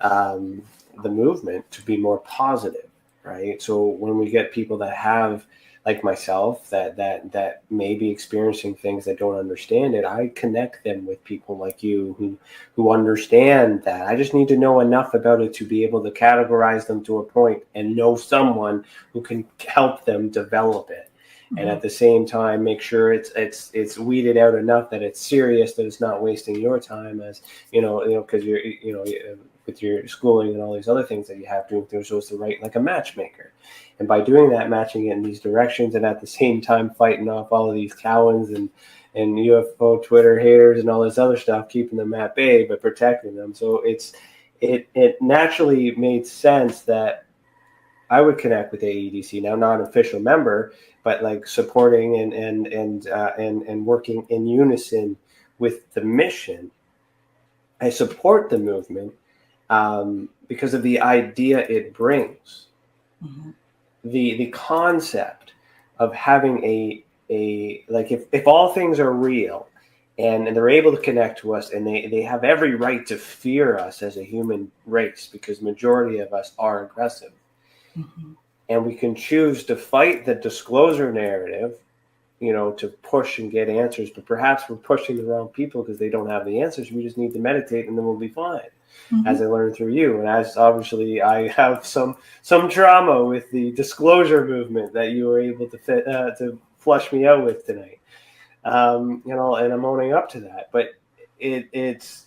the movement to be more positive, right? So when we get people that have, like myself, that may be experiencing things that don't understand it, I connect them with people like you who understand that. I just need to know enough about it to be able to categorize them to a point and know someone who can help them develop it. Mm-hmm. And at the same time, make sure it's weeded out enough that it's serious, that it's not wasting your time, as because you're with your schooling and all these other things that you have to. They're supposed to write like a matchmaker. And by doing that, matching it in these directions, and at the same time fighting off all of these Cowans and UFO Twitter haters and all this other stuff, keeping them at bay but protecting them. So it naturally made sense that I would connect with AEDC. Now, not an official member, but like supporting and working in unison with the mission. I support the movement because of the idea it brings. Mm-hmm. The concept of having a like if all things are real and they're able to connect to us, and they have every right to fear us as a human race, because majority of us are aggressive. Mm-hmm. And we can choose to fight the disclosure narrative, to push and get answers, but perhaps we're pushing the wrong people because they don't have the answers. We just need to meditate and then we'll be fine. Mm-hmm. As I learned through you, and as obviously I have some trauma with the disclosure movement that you were able to flush me out with tonight, and I'm owning up to that. But it's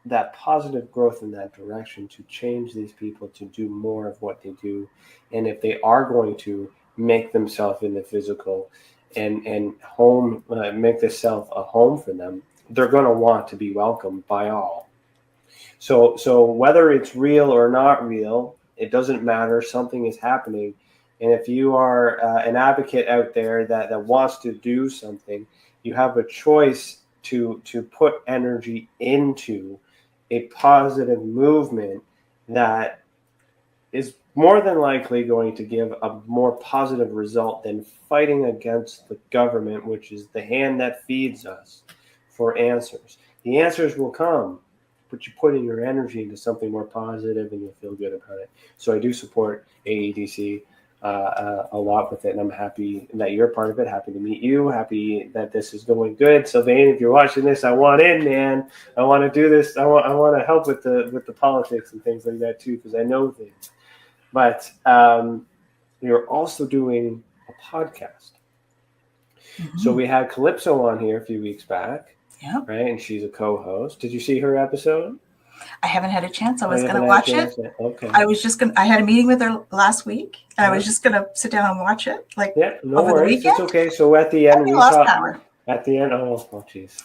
that positive growth in that direction to change these people to do more of what they do, and if they are going to make themselves in the physical and home, make the self a home for them, they're going to want to be welcomed by all. So whether it's real or not real, it doesn't matter. Something is happening. And if you are an advocate out there that wants to do something, you have a choice to put energy into a positive movement that is more than likely going to give a more positive result than fighting against the government, which is the hand that feeds us, for answers. The answers will come, but you put in your energy into something more positive and you'll feel good about it. So I do support AEDC a lot with it, and I'm happy that you're part of it. Happy to meet you. Happy that this is going good. Sylvain, if you're watching this, I want in, man. I want to do this. I want to help with the politics and things like that too, because I know things. But you're also doing a podcast. Mm-hmm. So we had Calypso on here a few weeks back. Yeah. Right, and she's a co-host. Did you see her episode? I haven't had a chance. I was going to watch it. Okay. I had a meeting with her last week, and I was just going to sit down and watch it. No over worries. the weekend. It's okay. So at the end, we lost power. At the end, jeez.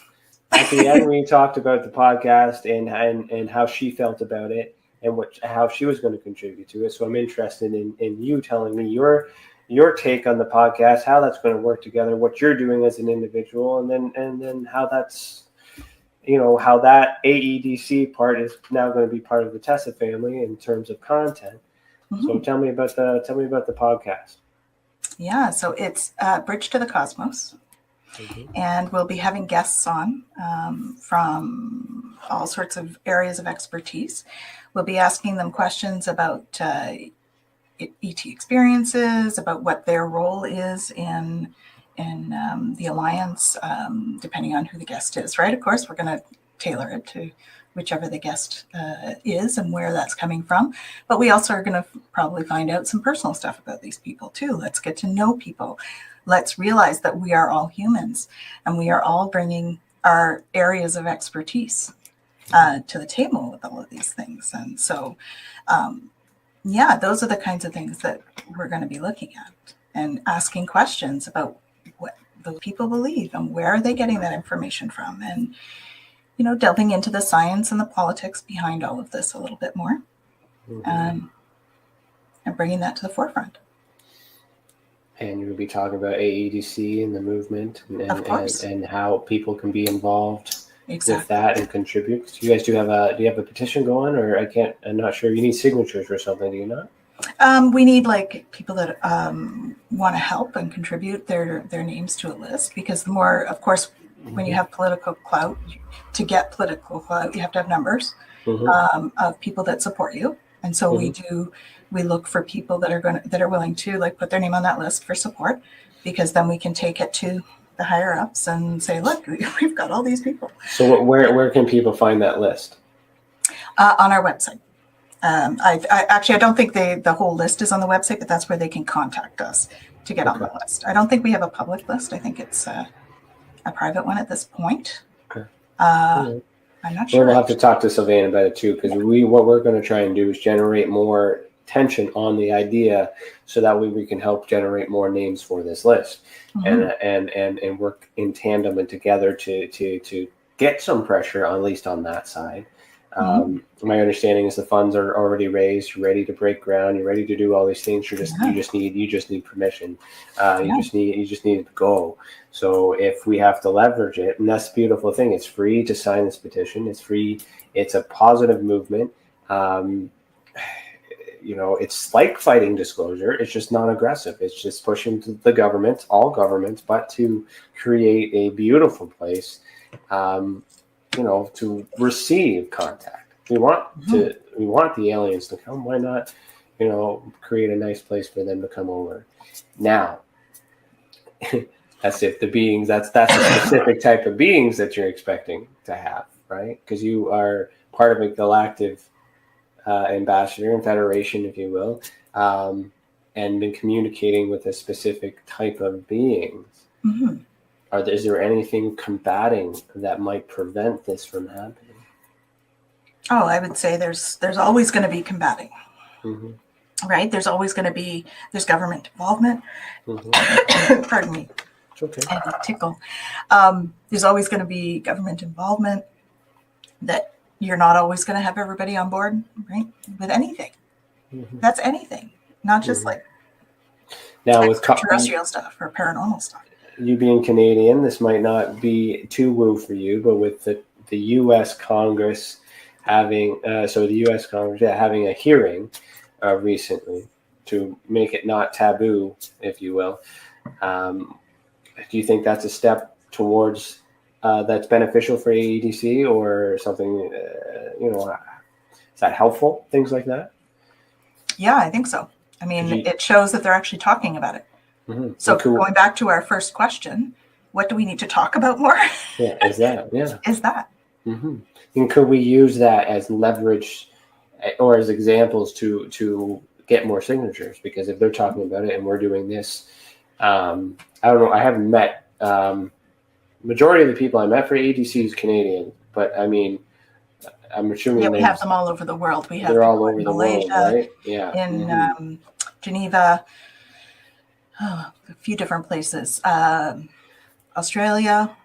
At the end, we talked about the podcast and how she felt about it and how she was going to contribute to it. So I'm interested in you telling me your take on the podcast, how that's going to work together, what you're doing as an individual, and then how that's, how that AEDC part is now going to be part of the Tessa family in terms of content. Mm-hmm. So tell me about the podcast. Yeah, so it's Bridge to the Cosmos. Mm-hmm. And we'll be having guests on from all sorts of areas of expertise. We'll be asking them questions about ET experiences, about what their role is in the alliance, depending on who the guest is, right? Of course, we're going to tailor it to whichever the guest is and where that's coming from. But we also are going to probably find out some personal stuff about these people too. Let's get to know people. Let's realize that we are all humans and we are all bringing our areas of expertise to the table with all of these things. And so, those are the kinds of things that we're going to be looking at and asking questions about what those people believe and where are they getting that information from, and delving into the science and the politics behind all of this a little bit more, and bringing that to the forefront. And you'll be talking about AEDC and the movement and how people can be involved with that and contribute. So you guys do you have a petition going, or I'm not sure, you need signatures or something, do you not? We need people that want to help and contribute their names to a list, because the more, of course, when you have political clout, to get political clout, you have to have numbers of people that support you. And so we look for people that are willing to like put their name on that list for support, because then we can take it to the higher ups and say, look, we've got all these people. So where can people find that list? On our website. I don't think the whole list is on the website, but that's where they can contact us to get on the list. I don't think we have a public list. I think it's a private one at this point. Okay. I'm not sure. We'll have to talk to Sylvain about it too, because what we're going to try and do is generate more tension on the idea, so that way we can help generate more names for this list, and work in tandem and together to get some pressure, at least on that side. My understanding is the funds are already raised, you're ready to break ground, you're ready to do all these things. You just need permission. You just need to go. So if we have to leverage it, and that's the beautiful thing, it's free to sign this petition. It's free. It's a positive movement. It's like fighting disclosure. It's just not aggressive. It's just pushing the government, all governments, but to create a beautiful place, to receive contact. We want the aliens to come. Why not, create a nice place for them to come over? Now, that's if the beings, that's a specific type of beings that you're expecting to have, right? Because you are part of a galactic ambassador and federation, if you will, and been communicating with a specific type of beings. Is there anything combating that might prevent this from happening? Oh, I would say there's always going to be combating, right? There's always going to be, there's government involvement. Pardon me. It's okay. I have a tickle. There's always going to be government involvement, that you're not always going to have everybody on board, right? With anything. That's anything, not just like now with terrestrial stuff or paranormal stuff. You being Canadian, this might not be too woo for you, but with the U.S. Congress having having a hearing recently to make it not taboo, if you will, do you think that's a step towards that's beneficial for AEDC or something? Is that helpful? Things like that? Yeah, I think so. I mean, it shows that they're actually talking about it. So going back to our first question, what do we need to talk about more? Is that. And could we use that as leverage or as examples to get more signatures? Because if they're talking about it and we're doing this, I don't know. I haven't met majority of the people I met for ADC is Canadian, but I mean, I'm assuming we have them all over the world. They're all over the Malaysia, world, right? Yeah. In Geneva, a few different places, Australia.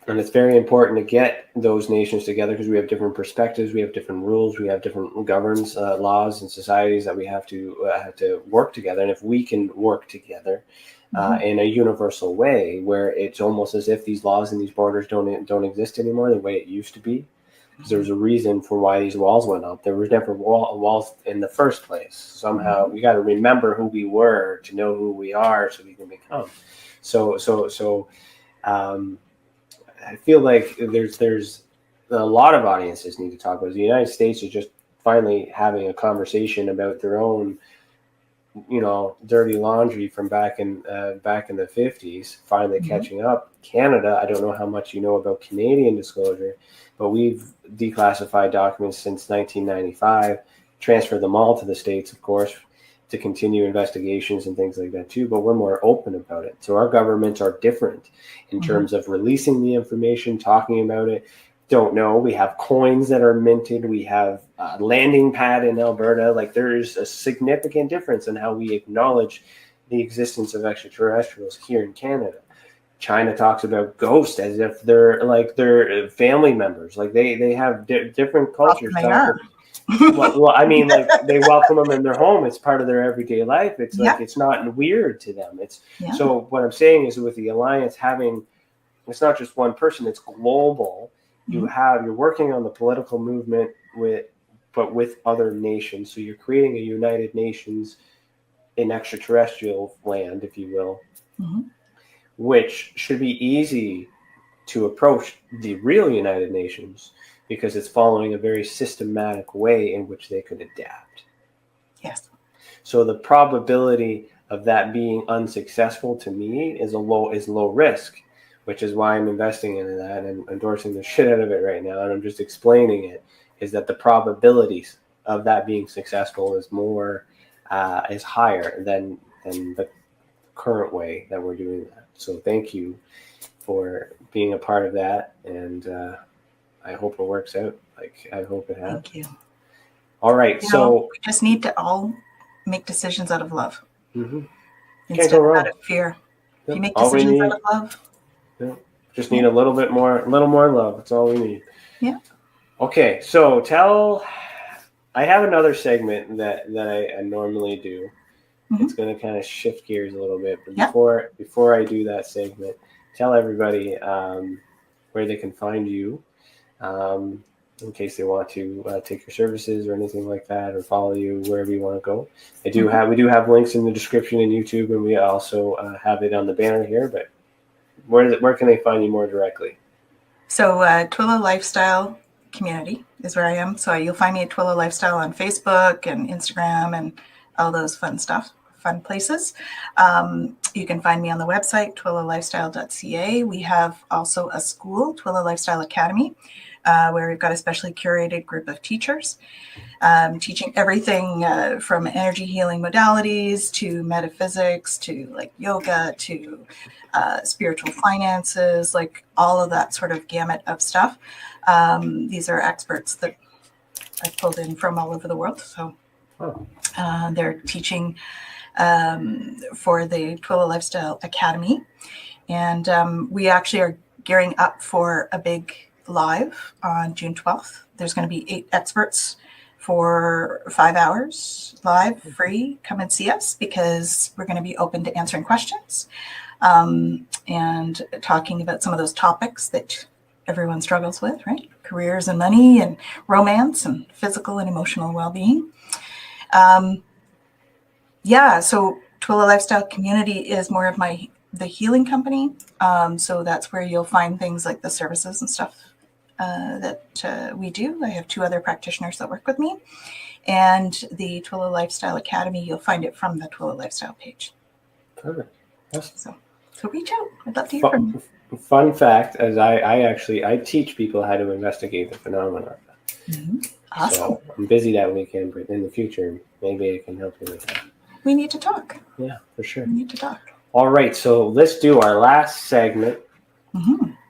And it's very important to get those nations together because we have different perspectives, we have different rules, we have different governs, laws and societies that we have to work together. And if we can work together in a universal way, where it's almost as if these laws and these borders don't exist anymore the way it used to be, because there was a reason for why these walls went up. There was never walls in the first place. Somehow we got to remember who we were to know who we are, so we can become. So I feel like there's a lot of audiences need to talk about it. The United States is just finally having a conversation about their own, dirty laundry from back in the 50s, finally catching up. Canada, I don't know how much you know about Canadian disclosure, but we've declassified documents since 1995, transferred them all to the States, of course, to continue investigations and things like that too, but we're more open about it. So our governments are different in terms of releasing the information, talking about it. Don't know. We have coins that are minted. We have a landing pad in Alberta. Like, there's a significant difference in how we acknowledge the existence of extraterrestrials here in Canada. China talks about ghosts as if they're family members. Like they have different cultures. Well, I mean, like, they welcome them in their home. It's part of their everyday life. It's like, it's not weird to them. So what I'm saying is, with the Alliance having, it's not just one person, it's global. You're working on the political movement with other nations. So you're creating a United Nations in extraterrestrial land, if you will, which should be easy to approach the real United Nations because it's following a very systematic way in which they could adapt. Yes. So the probability of that being unsuccessful to me is low risk, which is why I'm investing in that and endorsing the shit out of it right now. And I'm just explaining it, is that the probabilities of that being successful is higher than the current way that we're doing that. So thank you for being a part of that, and I hope it works out. Like, I hope it happens. Thank you. All right, so we just need to all make decisions out of love Can't go wrong. out of fear. If you make All we decisions need- out of love, just need a little more love. That's all we need. Yeah. Okay, so I have another segment that I normally do. It's going to kind of shift gears a little bit, but before I do that segment, tell everybody where they can find you, in case they want to take your services or anything like that, or follow you wherever you want to go. We do have links in the description in YouTube, and we also have it on the banner here. But where can they find you more directly? So Twillow Lifestyle Community is where I am. So you'll find me at Twillow Lifestyle on Facebook and Instagram and all those fun places. You can find me on the website, twillowlifestyle.ca. We have also a school, Twillow Lifestyle Academy, where we've got a specially curated group of teachers teaching everything from energy healing modalities to metaphysics to like yoga to spiritual finances, like all of that sort of gamut of stuff. These are experts that I've pulled in from all over the world. So they're teaching for the Twillow Lifestyle Academy. And we actually are gearing up for a big live on June 12th. There's going to be 8 experts for 5 hours live, free. Come and see us because we're going to be open to answering questions and talking about some of those topics that everyone struggles with, right? Careers and money and romance and physical and emotional well-being. So Twillow Lifestyle Community is more of the healing company. So that's where you'll find things like the services and stuff that we do. I have 2 other practitioners that work with me. And the Twillow Lifestyle Academy, you'll find it from the Twillow Lifestyle page. Perfect. So reach out. I'd love to hear from you. Fun fact, as I teach people how to investigate the phenomenon. Awesome. So I'm busy that weekend, but in the future, maybe I can help you with that. We need to talk. Yeah, for sure. We need to talk. All right, so let's do our last segment,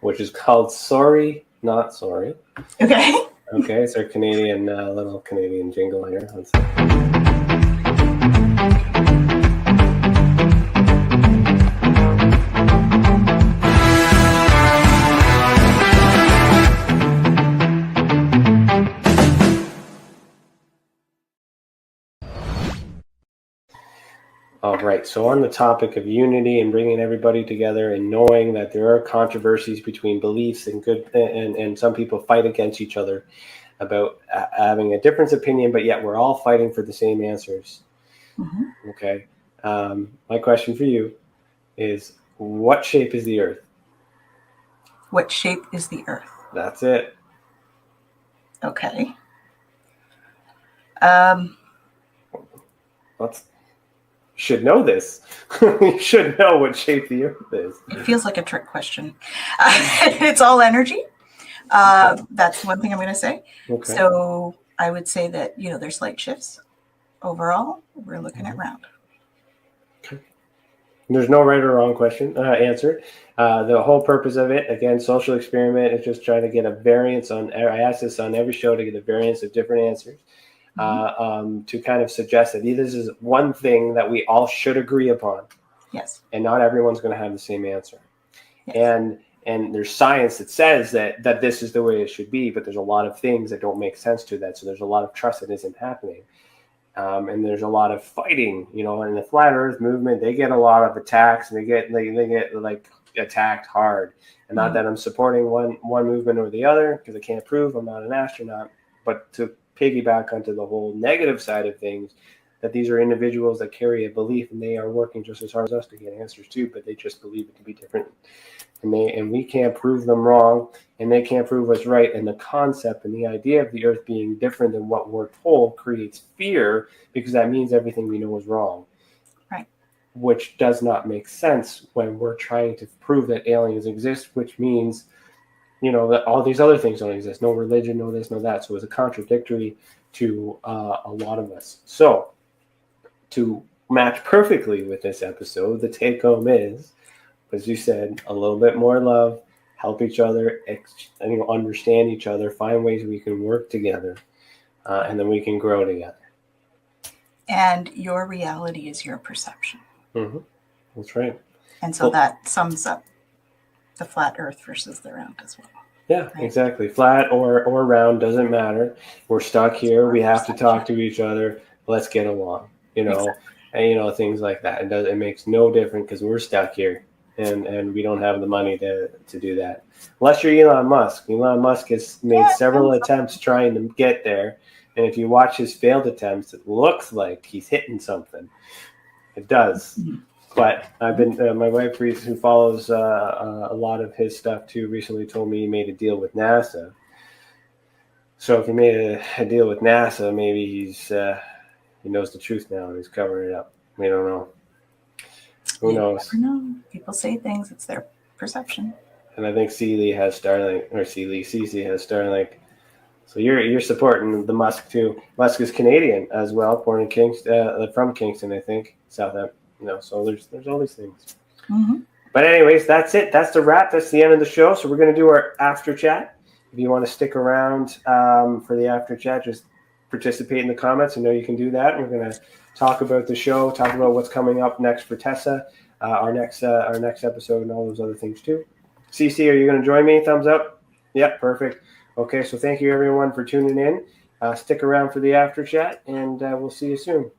which is called Sorry, Not Sorry. Okay. Okay, it's our Canadian, little Canadian jingle here. One second. All right, so on the topic of unity and bringing everybody together and knowing that there are controversies between beliefs and some people fight against each other about having a different opinion, but yet we're all fighting for the same answers. Okay, my question for you is, what shape is the Earth? What shape is the Earth? That's it. Okay. Should know this. You should know what shape the Earth is. It feels like a trick question. It's all energy. That's one thing I'm going to say. Okay. So I would say that, there's slight shifts. Overall, we're looking at round. Okay. There's no right or wrong answer. The whole purpose of it, again, social experiment, is just trying to get a variance on. I ask this on every show to get a variance of different answers. To kind of suggest that this is one thing that we all should agree upon. Yes. And not everyone's going to have the same answer. Yes. And there's science that says that this is the way it should be, but there's a lot of things that don't make sense to that. So there's a lot of trust that isn't happening. And there's a lot of fighting, in the flat Earth movement. They get a lot of attacks, and they get like attacked hard. And not that I'm supporting one movement or the other, because I can't prove I'm not an astronaut, but to piggyback onto the whole negative side of things, that these are individuals that carry a belief, and they are working just as hard as us to get answers too, but they just believe it to be different. And we can't prove them wrong, and they can't prove us right. And the concept and the idea of the earth being different than what we're told creates fear, because that means everything we know is wrong. Right. Which does not make sense when we're trying to prove that aliens exist, which means, that all these other things don't exist. No religion, no this, no that. So it's a contradictory to a lot of us. So to match perfectly with this episode, the take home is, as you said, a little bit more love, help each other, understand each other, find ways we can work together, and then we can grow together. And your reality is your perception. Mm-hmm. That's right. And so that sums up the flat earth versus the round as well. Yeah, right? Exactly. Flat or round, doesn't matter. We're stuck here. We have to talk to each other. Let's get along, exactly. And, things like that. It makes no difference because we're stuck here. And we don't have the money to do that. Unless you're Elon Musk. Elon Musk has made several attempts trying to get there. And if you watch his failed attempts, it looks like he's hitting something. It does. But I've been, my wife, who follows a lot of his stuff too, recently told me he made a deal with NASA. So if he made a deal with NASA, maybe he knows the truth now and he's covering it up. We don't know. Who knows? You never know. People say things, it's their perception. And I think CC has Starlink. So you're supporting the Musk too. Musk is Canadian as well, born in Kingston, from Kingston, I think, Southampton. So there's all these things. Mm-hmm. But anyways, that's it. That's the wrap. That's the end of the show. So we're going to do our after chat. If you want to stick around for the after chat, just participate in the comments. I know you can do that. We're going to talk about the show, talk about what's coming up next for Tessa, our next episode, and all those other things too. CC, are you going to join me? Thumbs up. Yep, perfect. Okay, so thank you everyone for tuning in. Stick around for the after chat, and we'll see you soon.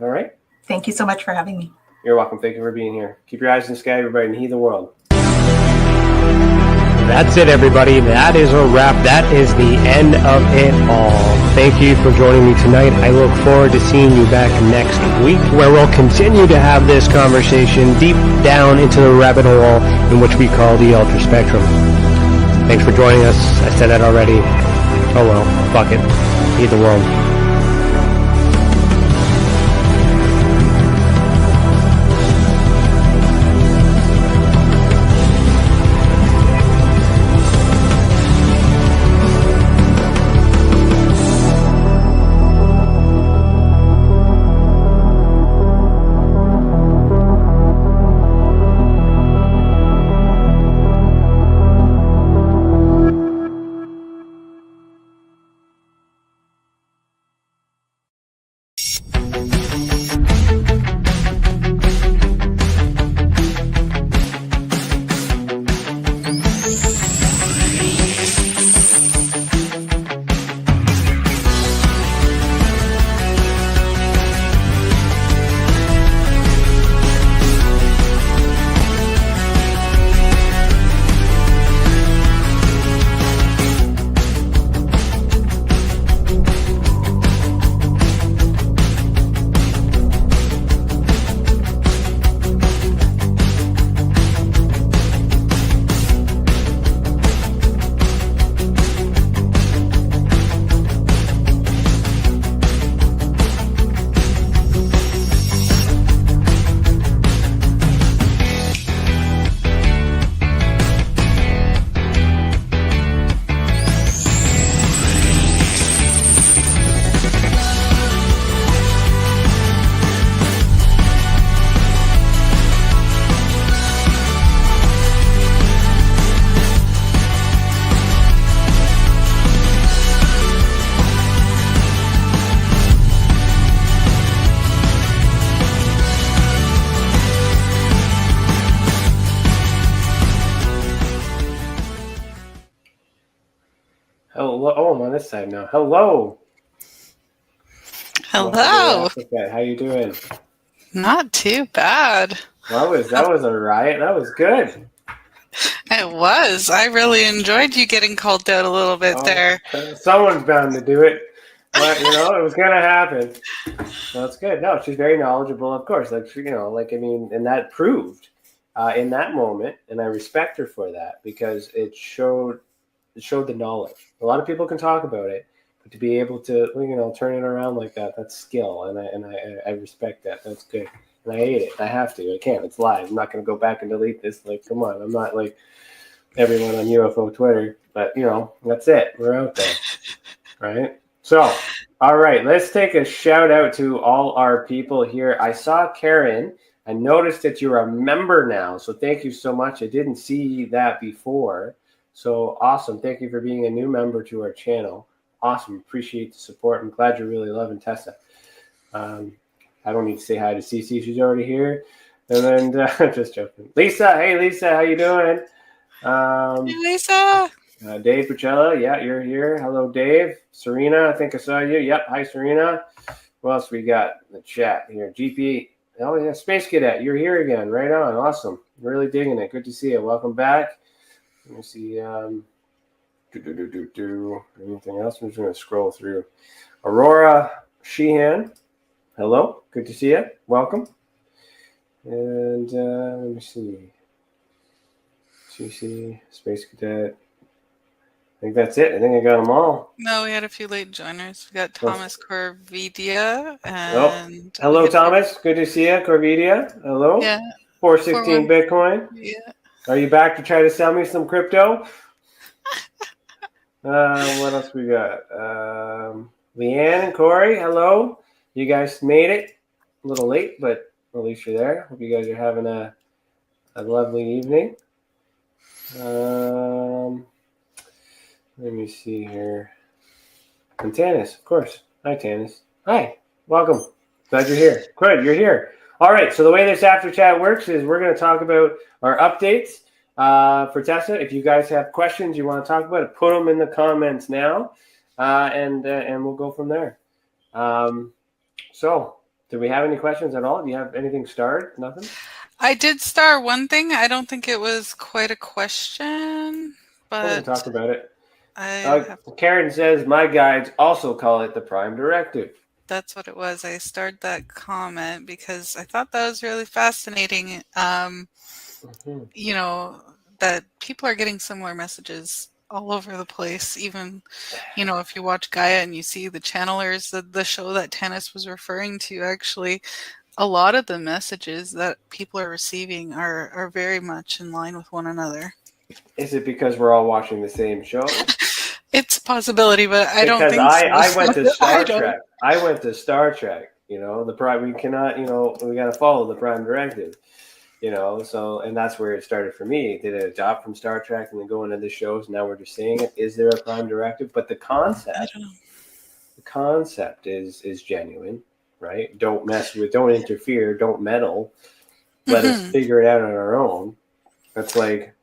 All right. Thank you so much for having me. You're welcome. Thank you for being here. Keep your eyes in the sky, everybody, and heed the world. That's it, everybody. That is a wrap. That is the end of it all. Thank you for joining me tonight. I look forward to seeing you back next week, where we'll continue to have this conversation deep down into the rabbit hole in which we call the Ultra Spectrum. Thanks for joining us. I said that already. Oh well, fuck it. Heed the world. Oh, I'm on this side now. Hello. Hello. Okay, how you doing? Not too bad. That was a riot. That was good. It was. I really enjoyed you getting called out a little bit there. Someone's bound to do it. But, it was going to happen. That's good. No, she's very knowledgeable, of course. And that proved in that moment, and I respect her for that because it showed the knowledge. A lot of people can talk about it, but to be able to, turn it around like that, that's skill, and I respect that. That's good. And I hate it. I have to. I can't. It's live. I'm not going to go back and delete this. Like, come on. I'm not like everyone on UFO Twitter, but that's it. We're out there, right? So, all right, let's take a shout out to all our people here. I saw Karen. I noticed that you're a member now, so thank you so much. I didn't see that before, so awesome. Thank you for being a new member to our channel. Awesome. Appreciate the support. I'm glad you're really loving Tessa. I don't need to say hi to Cece. She's already here. And then, just joking. Lisa. Hey, Lisa. How you doing? Hey, Lisa. Dave Pacella. Yeah, you're here. Hello, Dave. Serena. I think I saw you. Yep. Hi, Serena. What else we got in the chat here? GP. Oh, yeah. Space Cadet. You're here again. Right on. Awesome. Really digging it. Good to see you. Welcome back. Let me see. Anything else? I'm just going to scroll through. Aurora Sheehan. Hello, good to see you. Welcome. And let me see. CC, Space Cadet. I think that's it. I think I got them all. No, we had a few late joiners. We got Thomas Corvidia and hello, Thomas. Good to see you, Corvidia. Hello. Yeah. 416 Bitcoin. Yeah. Are you back to try to sell me some crypto? What else we got? Leanne and Corey. Hello. You guys made it a little late, but at least you're there. Hope you guys are having a lovely evening. Let me see here. And Tanys, of course. Hi, Tanys. Hi. Welcome. Glad you're here. Good, you're here. All right, so the way this after chat works is we're going to talk about our updates for Tessa. If you guys have questions you want to talk about it, put them in the comments now, and we'll go from there. So, do we have any questions at all? Do you have anything starred? Nothing? I did star one thing. I don't think it was quite a question, but we're going to talk about it. Karen says, my guides also call it the Prime Directive. That's what it was. I started that comment because I thought that was really fascinating. That people are getting similar messages all over the place. Even, if you watch Gaia and you see the channelers, the show that Tanys was referring to, actually, a lot of the messages that people are receiving are very much in line with one another. Is it because we're all watching the same show? It's a possibility, but I don't think so. I went to Star Trek. I went to Star Trek. The Prime. We cannot. We got to follow the Prime Directive. So, and that's where it started for me. Did a job from Star Trek and then go into the shows. Now we're just seeing it. Is there a Prime Directive? But the concept is genuine, right? Don't interfere, don't meddle. Let us figure it out on our own. That's like,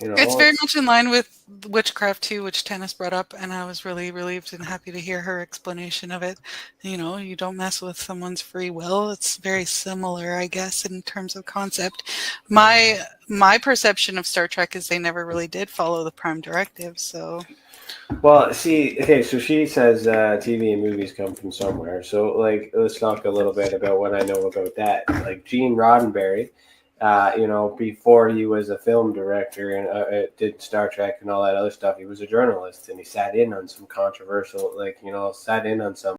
it's very much in line with Witchcraft 2, which Tanys brought up, and I was really relieved and happy to hear her explanation of it. You don't mess with someone's free will. It's very similar, I guess, in terms of concept. My perception of Star Trek is they never really did follow the Prime Directive, so... Well, see, okay, so she says TV and movies come from somewhere. So, let's talk a little bit about what I know about that. Like, Gene Roddenberry, before he was a film director and did Star Trek and all that other stuff, he was a journalist, and he sat in on some controversial, sat in on some